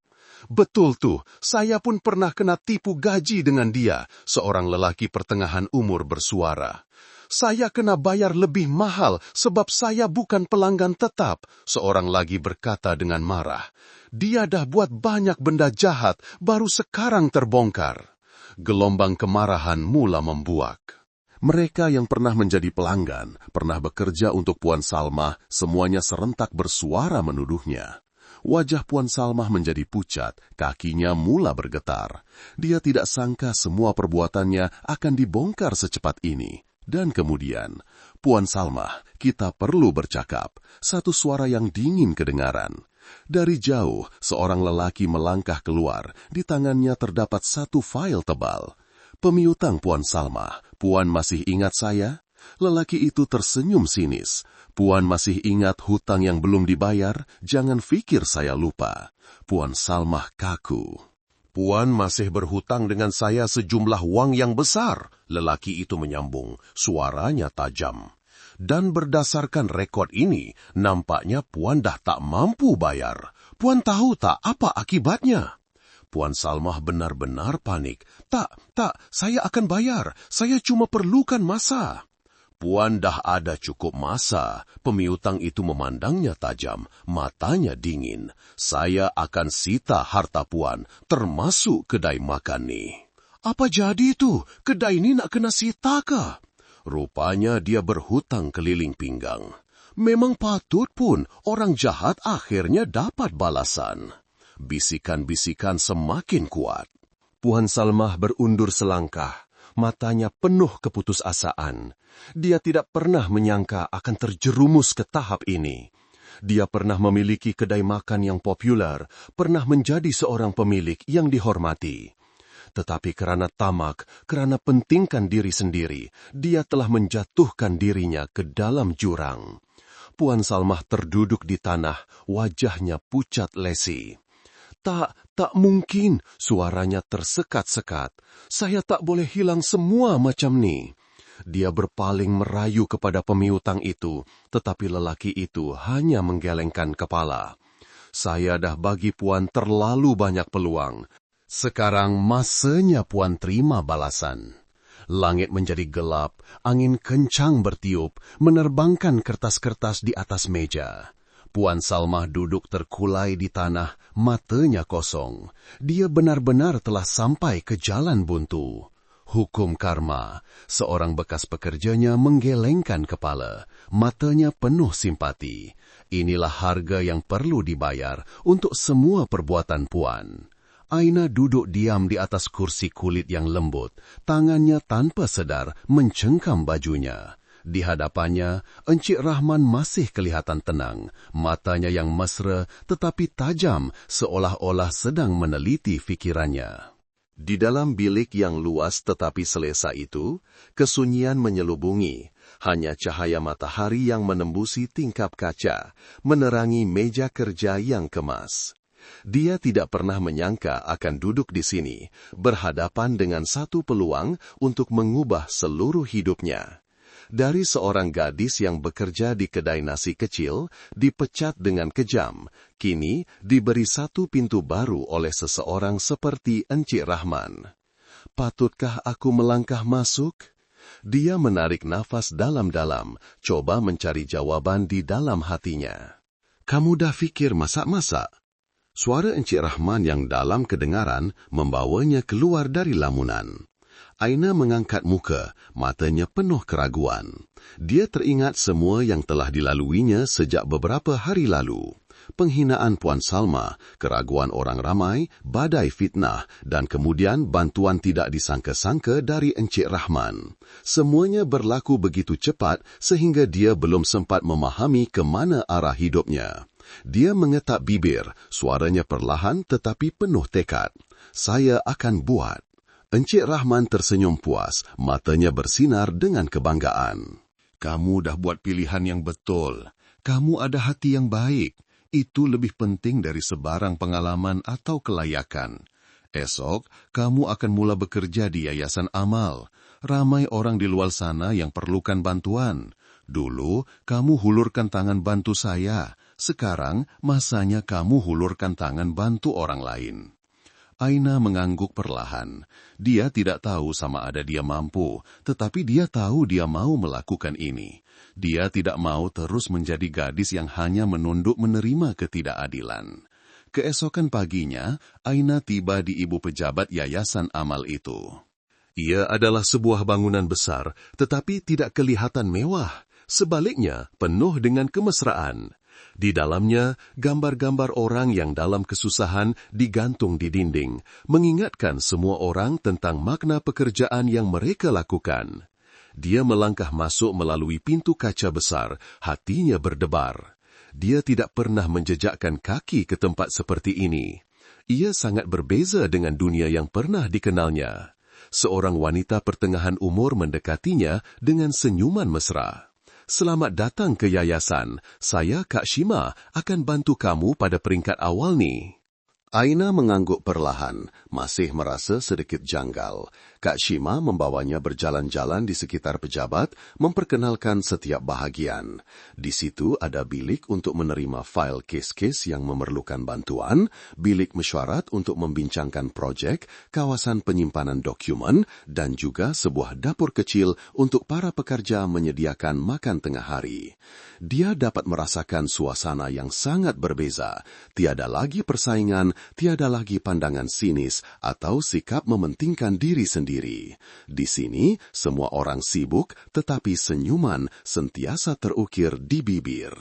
Betul tu, saya pun pernah kena tipu gaji dengan dia, seorang lelaki pertengahan umur bersuara. Saya kena bayar lebih mahal sebab saya bukan pelanggan tetap, seorang lagi berkata dengan marah. Dia dah buat banyak benda jahat, baru sekarang terbongkar. Gelombang kemarahan mula membuak. Mereka yang pernah menjadi pelanggan, pernah bekerja untuk Puan Salmah, semuanya serentak bersuara menuduhnya. Wajah Puan Salmah menjadi pucat, kakinya mula bergetar. Dia tidak sangka semua perbuatannya akan dibongkar secepat ini. Dan kemudian, Puan Salmah, kita perlu bercakap. Satu suara yang dingin kedengaran. Dari jauh, seorang lelaki melangkah keluar. Di tangannya terdapat satu fail tebal. Pemiutang Puan Salmah, Puan masih ingat saya? Lelaki itu tersenyum sinis. Puan masih ingat hutang yang belum dibayar? Jangan fikir saya lupa. Puan Salmah kaku. Puan masih berhutang dengan saya sejumlah wang yang besar. Lelaki itu menyambung, suaranya tajam. Dan berdasarkan rekod ini, nampaknya Puan dah tak mampu bayar. Puan tahu tak apa akibatnya? Puan Salmah benar-benar panik. Tak, saya akan bayar. Saya cuma perlukan masa. Puan dah ada cukup masa. Pemiutang itu memandangnya tajam, matanya dingin. Saya akan sita harta Puan, termasuk kedai makan ni. Apa jadi itu? Kedai ni nak kena sita ke? Rupanya dia berhutang keliling pinggang. Memang patut pun orang jahat akhirnya dapat balasan. Bisikan-bisikan semakin kuat. Puan Salmah berundur selangkah. Matanya penuh keputusasaan. Dia tidak pernah menyangka akan terjerumus ke tahap ini. Dia pernah memiliki kedai makan yang populer, pernah menjadi seorang pemilik yang dihormati. Tetapi karena tamak, karena pentingkan diri sendiri, dia telah menjatuhkan dirinya ke dalam jurang. Puan Salmah terduduk di tanah, wajahnya pucat lesi. Tak mungkin, suaranya tersekat-sekat. Saya tak boleh hilang semua macam ni. Dia berpaling merayu kepada pemiutang itu, tetapi lelaki itu hanya menggelengkan kepala. Saya dah bagi Puan terlalu banyak peluang. Sekarang masanya Puan terima balasan. Langit menjadi gelap, angin kencang bertiup, menerbangkan kertas-kertas di atas meja. Puan Salmah duduk terkulai di tanah, matanya kosong. Dia benar-benar telah sampai ke jalan buntu. Hukum karma, seorang bekas pekerjanya menggelengkan kepala, matanya penuh simpati. Inilah harga yang perlu dibayar untuk semua perbuatan Puan. Aina duduk diam di atas kursi kulit yang lembut, tangannya tanpa sedar mencengkam bajunya. Di hadapannya, Encik Rahman masih kelihatan tenang, matanya yang mesra tetapi tajam seolah-olah sedang meneliti fikirannya. Di dalam bilik yang luas tetapi selesa itu, kesunyian menyelubungi, hanya cahaya matahari yang menembusi tingkap kaca, menerangi meja kerja yang kemas. Dia tidak pernah menyangka akan duduk di sini, berhadapan dengan satu peluang untuk mengubah seluruh hidupnya. Dari seorang gadis yang bekerja di kedai nasi kecil, dipecat dengan kejam, kini diberi satu pintu baru oleh seseorang seperti Encik Rahman. Patutkah aku melangkah masuk? Dia menarik nafas dalam-dalam, coba mencari jawaban di dalam hatinya. Kamu dah fikir masak-masak? Suara Encik Rahman yang dalam kedengaran membawanya keluar dari lamunan. Aina mengangkat muka, matanya penuh keraguan. Dia teringat semua yang telah dilaluinya sejak beberapa hari lalu. Penghinaan Puan Salmah, keraguan orang ramai, badai fitnah, dan kemudian bantuan tidak disangka-sangka dari Encik Rahman. Semuanya berlaku begitu cepat sehingga dia belum sempat memahami ke mana arah hidupnya. Dia mengetak bibir, suaranya perlahan tetapi penuh tekad. Saya akan buat. Encik Rahman tersenyum puas, matanya bersinar dengan kebanggaan. Kamu dah buat pilihan yang betul. Kamu ada hati yang baik. Itu lebih penting dari sebarang pengalaman atau kelayakan. Esok, kamu akan mula bekerja di Yayasan Amal. Ramai orang di luar sana yang perlukan bantuan. Dulu, kamu hulurkan tangan bantu saya. Sekarang, masanya kamu hulurkan tangan bantu orang lain. Aina mengangguk perlahan. Dia tidak tahu sama ada dia mampu, tetapi dia tahu dia mau melakukan ini. Dia tidak mau terus menjadi gadis yang hanya menunduk menerima ketidakadilan. Keesokan paginya, Aina tiba di ibu pejabat Yayasan Amal itu. Ia adalah sebuah bangunan besar, tetapi tidak kelihatan mewah. Sebaliknya, penuh dengan kemesraan. Di dalamnya, gambar-gambar orang yang dalam kesusahan digantung di dinding, mengingatkan semua orang tentang makna pekerjaan yang mereka lakukan. Dia melangkah masuk melalui pintu kaca besar, hatinya berdebar. Dia tidak pernah menjejakkan kaki ke tempat seperti ini. Ia sangat berbeza dengan dunia yang pernah dikenalnya. Seorang wanita pertengahan umur mendekatinya dengan senyuman mesra. Selamat datang ke yayasan. Saya Kak Shima akan bantu kamu pada peringkat awal nih. Aina mengangguk perlahan, masih merasa sedikit janggal. Kak Shima membawanya berjalan-jalan di sekitar pejabat, memperkenalkan setiap bahagian. Di situ ada bilik untuk menerima file kes-kes yang memerlukan bantuan, bilik mesyuarat untuk membincangkan projek, kawasan penyimpanan dokumen, dan juga sebuah dapur kecil untuk para pekerja menyediakan makan tengah hari. Dia dapat merasakan suasana yang sangat berbeza. Tiada lagi persaingan, tiada lagi pandangan sinis atau sikap mementingkan diri sendiri. Di sini, semua orang sibuk, tetapi senyuman sentiasa terukir di bibir.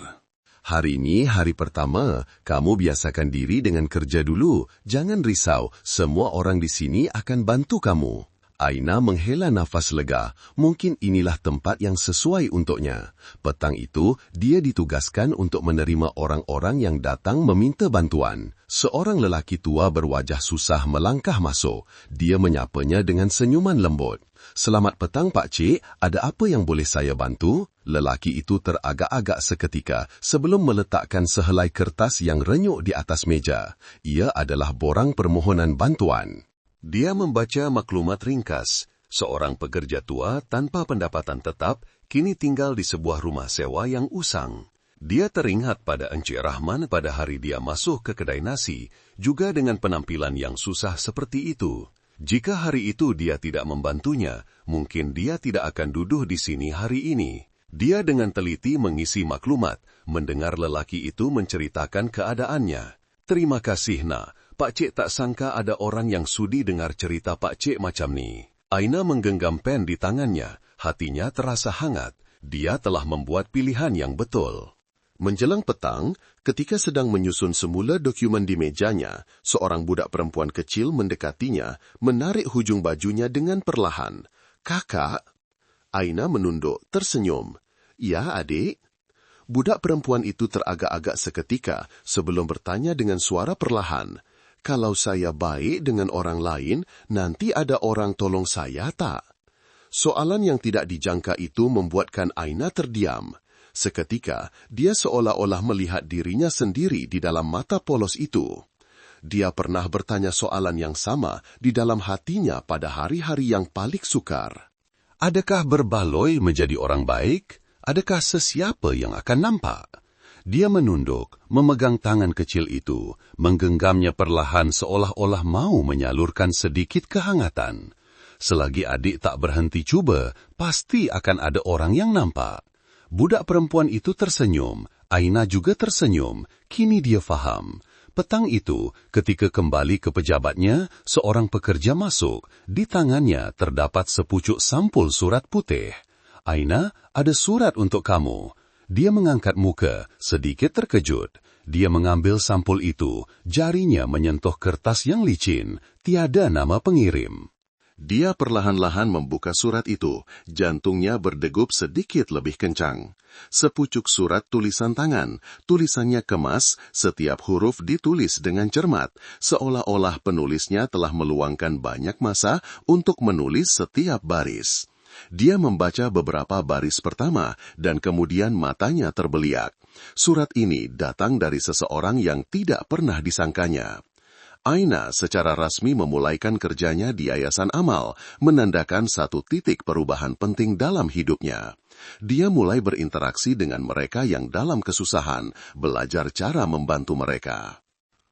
Hari ini hari pertama, kamu biasakan diri dengan kerja dulu. Jangan risau, semua orang di sini akan bantu kamu. Aina menghela nafas lega. Mungkin inilah tempat yang sesuai untuknya. Petang itu, dia ditugaskan untuk menerima orang-orang yang datang meminta bantuan. Seorang lelaki tua berwajah susah melangkah masuk. Dia menyapanya dengan senyuman lembut. Selamat petang, Pak Cik. Ada apa yang boleh saya bantu? Lelaki itu teragak-agak seketika sebelum meletakkan sehelai kertas yang renyuk di atas meja. Ia adalah borang permohonan bantuan. Dia membaca maklumat ringkas. Seorang pekerja tua tanpa pendapatan tetap kini tinggal di sebuah rumah sewa yang usang. Dia teringat pada Encik Rahman pada hari dia masuk ke kedai nasi, juga dengan penampilan yang susah seperti itu. Jika hari itu dia tidak membantunya, mungkin dia tidak akan duduk di sini hari ini. Dia dengan teliti mengisi maklumat, mendengar lelaki itu menceritakan keadaannya. Terima kasih, Nak. Pak Cik tak sangka ada orang yang sudi dengar cerita Pak Cik macam ni. Aina menggenggam pen di tangannya. Hatinya terasa hangat. Dia telah membuat pilihan yang betul. Menjelang petang, ketika sedang menyusun semula dokumen di mejanya, seorang budak perempuan kecil mendekatinya, menarik hujung bajunya dengan perlahan. Kakak? Aina menunduk, tersenyum. Ya, adik? Budak perempuan itu teragak-agak seketika sebelum bertanya dengan suara perlahan. Kalau saya baik dengan orang lain, nanti ada orang tolong saya tak? Soalan yang tidak dijangka itu membuatkan Aina terdiam. Seketika, dia seolah-olah melihat dirinya sendiri di dalam mata polos itu. Dia pernah bertanya soalan yang sama di dalam hatinya pada hari-hari yang paling sukar. Adakah berbaloi menjadi orang baik? Adakah sesiapa yang akan nampak? Dia menunduk, memegang tangan kecil itu, menggenggamnya perlahan seolah-olah mau menyalurkan sedikit kehangatan. Selagi adik tak berhenti cuba, pasti akan ada orang yang nampak. Budak perempuan itu tersenyum, Aina juga tersenyum, kini dia faham. Petang itu, ketika kembali ke pejabatnya, seorang pekerja masuk, di tangannya terdapat sepucuk sampul surat putih. Aina, ada surat untuk kamu. Dia mengangkat muka, sedikit terkejut. Dia mengambil sampul itu, jarinya menyentuh kertas yang licin, tiada nama pengirim. Dia perlahan-lahan membuka surat itu, jantungnya berdegup sedikit lebih kencang. Sepucuk surat tulisan tangan, tulisannya kemas, setiap huruf ditulis dengan cermat, seolah-olah penulisnya telah meluangkan banyak masa untuk menulis setiap baris. Dia membaca beberapa baris pertama dan kemudian matanya terbeliak. Surat ini datang dari seseorang yang tidak pernah disangkanya. Aina secara rasmi memulaikan kerjanya di Yayasan Amal, menandakan satu titik perubahan penting dalam hidupnya. Dia mulai berinteraksi dengan mereka yang dalam kesusahan, belajar cara membantu mereka.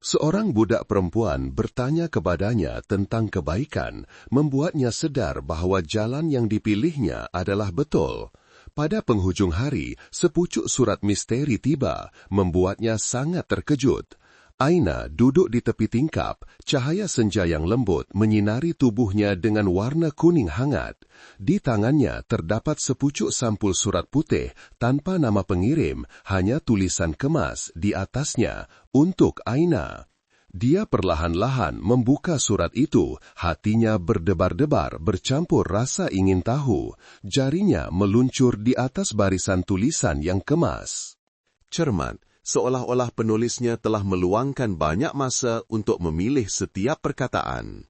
Seorang budak perempuan bertanya kepadanya tentang kebaikan, membuatnya sedar bahawa jalan yang dipilihnya adalah betul. Pada penghujung hari, sepucuk surat misteri tiba, membuatnya sangat terkejut. Aina duduk di tepi tingkap, cahaya senja yang lembut menyinari tubuhnya dengan warna kuning hangat. Di tangannya terdapat sepucuk sampul surat putih tanpa nama pengirim, hanya tulisan kemas di atasnya, untuk Aina. Dia perlahan-lahan membuka surat itu, hatinya berdebar-debar bercampur rasa ingin tahu. Jarinya meluncur di atas barisan tulisan yang kemas. Cermat, seolah-olah penulisnya telah meluangkan banyak masa untuk memilih setiap perkataan.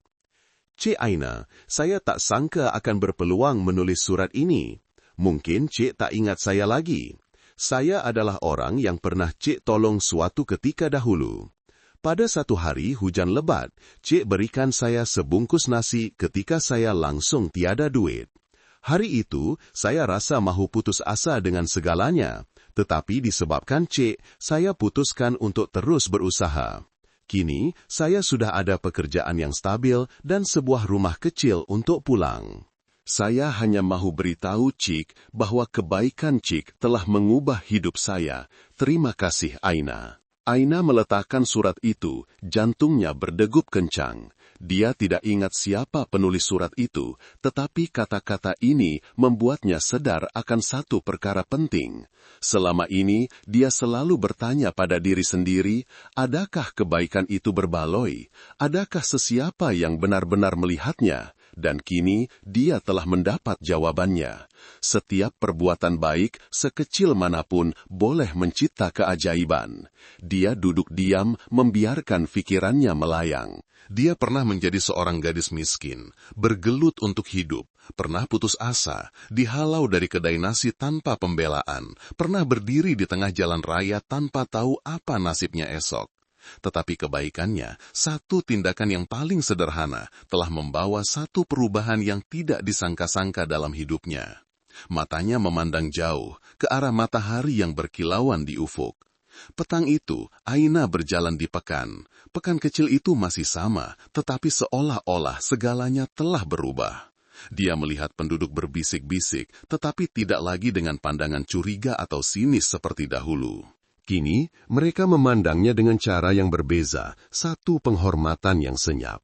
Cik Aina, saya tak sangka akan berpeluang menulis surat ini. Mungkin Cik tak ingat saya lagi. Saya adalah orang yang pernah Cik tolong suatu ketika dahulu. Pada satu hari hujan lebat, Cik berikan saya sebungkus nasi ketika saya langsung tiada duit. Hari itu, saya rasa mahu putus asa dengan segalanya. Tetapi disebabkan Cik, saya putuskan untuk terus berusaha. Kini, saya sudah ada pekerjaan yang stabil dan sebuah rumah kecil untuk pulang. Saya hanya mahu beritahu Cik bahwa kebaikan Cik telah mengubah hidup saya. Terima kasih, Aina. Aina meletakkan surat itu, jantungnya berdegup kencang. Dia tidak ingat siapa penulis surat itu, tetapi kata-kata ini membuatnya sadar akan satu perkara penting. Selama ini, dia selalu bertanya pada diri sendiri, adakah kebaikan itu berbaloi? Adakah sesiapa yang benar-benar melihatnya? Dan kini, dia telah mendapat jawabannya. Setiap perbuatan baik, sekecil manapun, boleh mencipta keajaiban. Dia duduk diam, membiarkan pikirannya melayang. Dia pernah menjadi seorang gadis miskin, bergelut untuk hidup, pernah putus asa, dihalau dari kedai nasi tanpa pembelaan, pernah berdiri di tengah jalan raya tanpa tahu apa nasibnya esok. Tetapi kebaikannya, satu tindakan yang paling sederhana, telah membawa satu perubahan yang tidak disangka-sangka dalam hidupnya. Matanya memandang jauh, ke arah matahari yang berkilauan di ufuk. Petang itu, Aina berjalan di pekan. Pekan kecil itu masih sama, tetapi seolah-olah segalanya telah berubah. Dia melihat penduduk berbisik-bisik, tetapi tidak lagi dengan pandangan curiga atau sinis seperti dahulu. Kini, mereka memandangnya dengan cara yang berbeza, satu penghormatan yang senyap.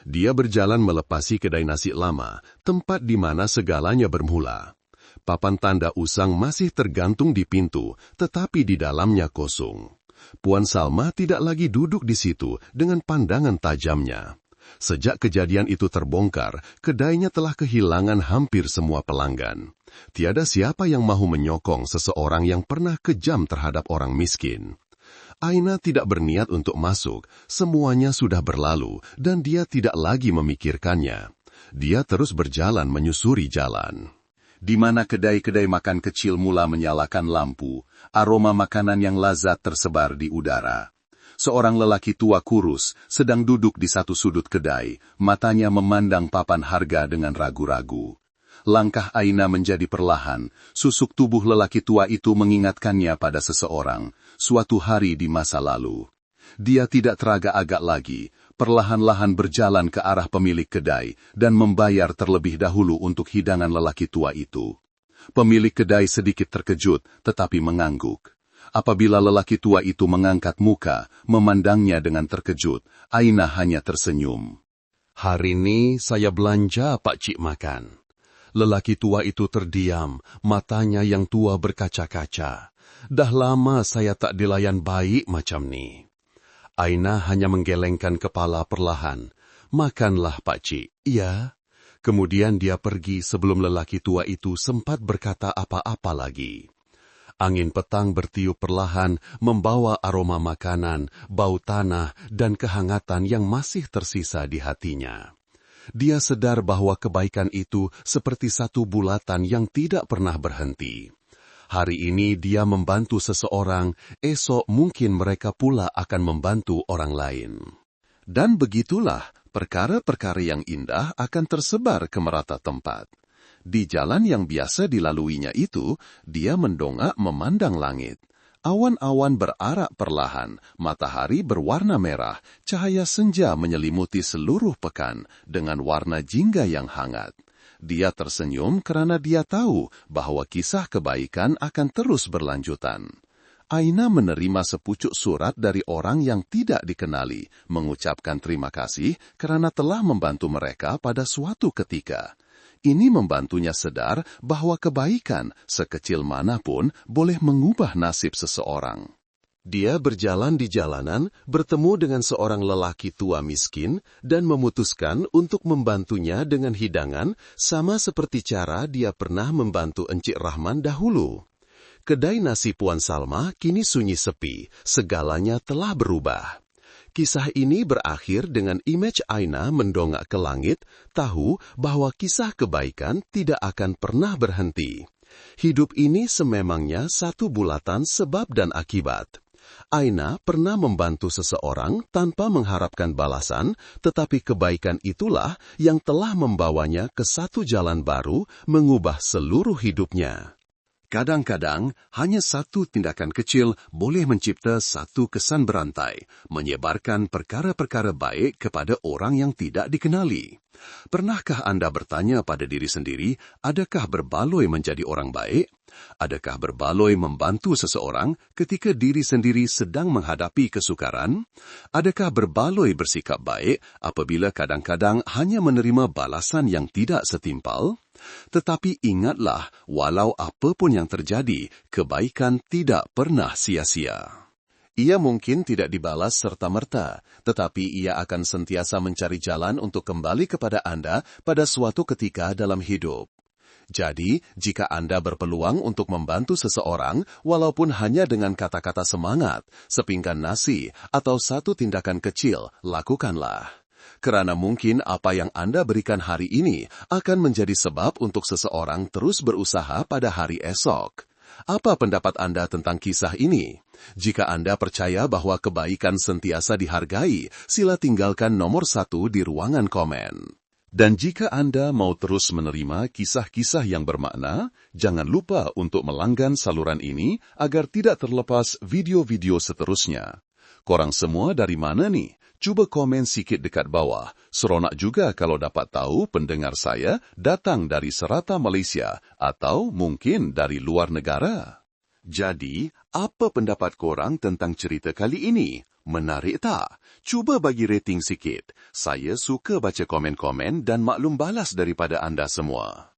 Dia berjalan melepasi kedai nasi lama, tempat di mana segalanya bermula. Papan tanda usang masih tergantung di pintu, tetapi di dalamnya kosong. Puan Salma tidak lagi duduk di situ dengan pandangan tajamnya. Sejak kejadian itu terbongkar, kedainya telah kehilangan hampir semua pelanggan. Tiada siapa yang mahu menyokong seseorang yang pernah kejam terhadap orang miskin. Aina tidak berniat untuk masuk, semuanya sudah berlalu dan dia tidak lagi memikirkannya. Dia terus berjalan menyusuri jalan. Di mana kedai-kedai makan kecil mula menyalakan lampu, aroma makanan yang lazat tersebar di udara. Seorang lelaki tua kurus sedang duduk di satu sudut kedai, matanya memandang papan harga dengan ragu-ragu. Langkah Aina menjadi perlahan, susuk tubuh lelaki tua itu mengingatkannya pada seseorang, suatu hari di masa lalu. Dia tidak teragak-agak lagi, perlahan-lahan berjalan ke arah pemilik kedai dan membayar terlebih dahulu untuk hidangan lelaki tua itu. Pemilik kedai sedikit terkejut, tetapi mengangguk. Apabila lelaki tua itu mengangkat muka, memandangnya dengan terkejut, Aina hanya tersenyum. Hari ini saya belanja Pak Cik makan. Lelaki tua itu terdiam, matanya yang tua berkaca-kaca. Dah lama saya tak dilayan baik macam ni. Aina hanya menggelengkan kepala perlahan. Makanlah Pak Cik, ya. Kemudian dia pergi sebelum lelaki tua itu sempat berkata apa-apa lagi. Angin petang bertiup perlahan, membawa aroma makanan, bau tanah, dan kehangatan yang masih tersisa di hatinya. Dia sadar bahwa kebaikan itu seperti satu bulatan yang tidak pernah berhenti. Hari ini dia membantu seseorang, esok mungkin mereka pula akan membantu orang lain. Dan begitulah, perkara-perkara yang indah akan tersebar ke merata tempat. Di jalan yang biasa dilaluinya itu, dia mendongak memandang langit. Awan-awan berarak perlahan, matahari berwarna merah, cahaya senja menyelimuti seluruh pekan dengan warna jingga yang hangat. Dia tersenyum kerana dia tahu bahwa kisah kebaikan akan terus berlanjutan. Aina menerima sepucuk surat dari orang yang tidak dikenali, mengucapkan terima kasih kerana telah membantu mereka pada suatu ketika. Ini membantunya sadar bahwa kebaikan, sekecil manapun, boleh mengubah nasib seseorang. Dia berjalan di jalanan, bertemu dengan seorang lelaki tua miskin, dan memutuskan untuk membantunya dengan hidangan, sama seperti cara dia pernah membantu Encik Rahman dahulu. Kedai nasi Puan Salma kini sunyi sepi, segalanya telah berubah. Kisah ini berakhir dengan imej Aina mendongak ke langit, tahu bahwa kisah kebaikan tidak akan pernah berhenti. Hidup ini sememangnya satu bulatan sebab dan akibat. Aina pernah membantu seseorang tanpa mengharapkan balasan, tetapi kebaikan itulah yang telah membawanya ke satu jalan baru, mengubah seluruh hidupnya. Kadang-kadang, hanya satu tindakan kecil boleh mencipta satu kesan berantai, menyebarkan perkara-perkara baik kepada orang yang tidak dikenali. Pernahkah Anda bertanya pada diri sendiri, adakah berbaloi menjadi orang baik? Adakah berbaloi membantu seseorang ketika diri sendiri sedang menghadapi kesukaran? Adakah berbaloi bersikap baik apabila kadang-kadang hanya menerima balasan yang tidak setimpal? Tetapi ingatlah, walau apapun yang terjadi, kebaikan tidak pernah sia-sia. Ia mungkin tidak dibalas serta-merta, tetapi ia akan sentiasa mencari jalan untuk kembali kepada Anda pada suatu ketika dalam hidup. Jadi, jika Anda berpeluang untuk membantu seseorang, walaupun hanya dengan kata-kata semangat, sepinggan nasi, atau satu tindakan kecil, lakukanlah. Kerana mungkin apa yang Anda berikan hari ini akan menjadi sebab untuk seseorang terus berusaha pada hari esok. Apa pendapat Anda tentang kisah ini? Jika Anda percaya bahwa kebaikan sentiasa dihargai, sila tinggalkan nomor 1 di ruangan komen. Dan jika Anda mau terus menerima kisah-kisah yang bermakna, jangan lupa untuk melanggan saluran ini agar tidak terlepas video-video seterusnya. Korang semua dari mana nih? Cuba komen sikit dekat bawah. Seronok juga kalau dapat tahu pendengar saya datang dari serata Malaysia atau mungkin dari luar negara. Jadi, apa pendapat korang tentang cerita kali ini? Menarik tak? Cuba bagi rating sikit. Saya suka baca komen-komen dan maklum balas daripada anda semua.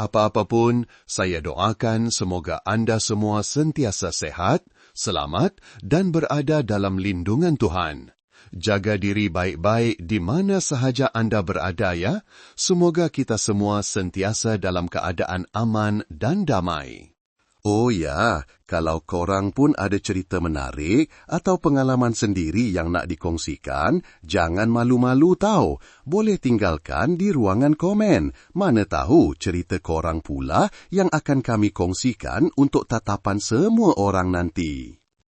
Apa-apapun, saya doakan semoga anda semua sentiasa sehat, selamat dan berada dalam lindungan Tuhan. Jaga diri baik-baik di mana sahaja anda berada ya. Semoga kita semua sentiasa dalam keadaan aman dan damai. Oh ya, kalau korang pun ada cerita menarik atau pengalaman sendiri yang nak dikongsikan, jangan malu-malu tahu. Boleh tinggalkan di ruangan komen. Mana tahu cerita korang pula yang akan kami kongsikan untuk tatapan semua orang nanti.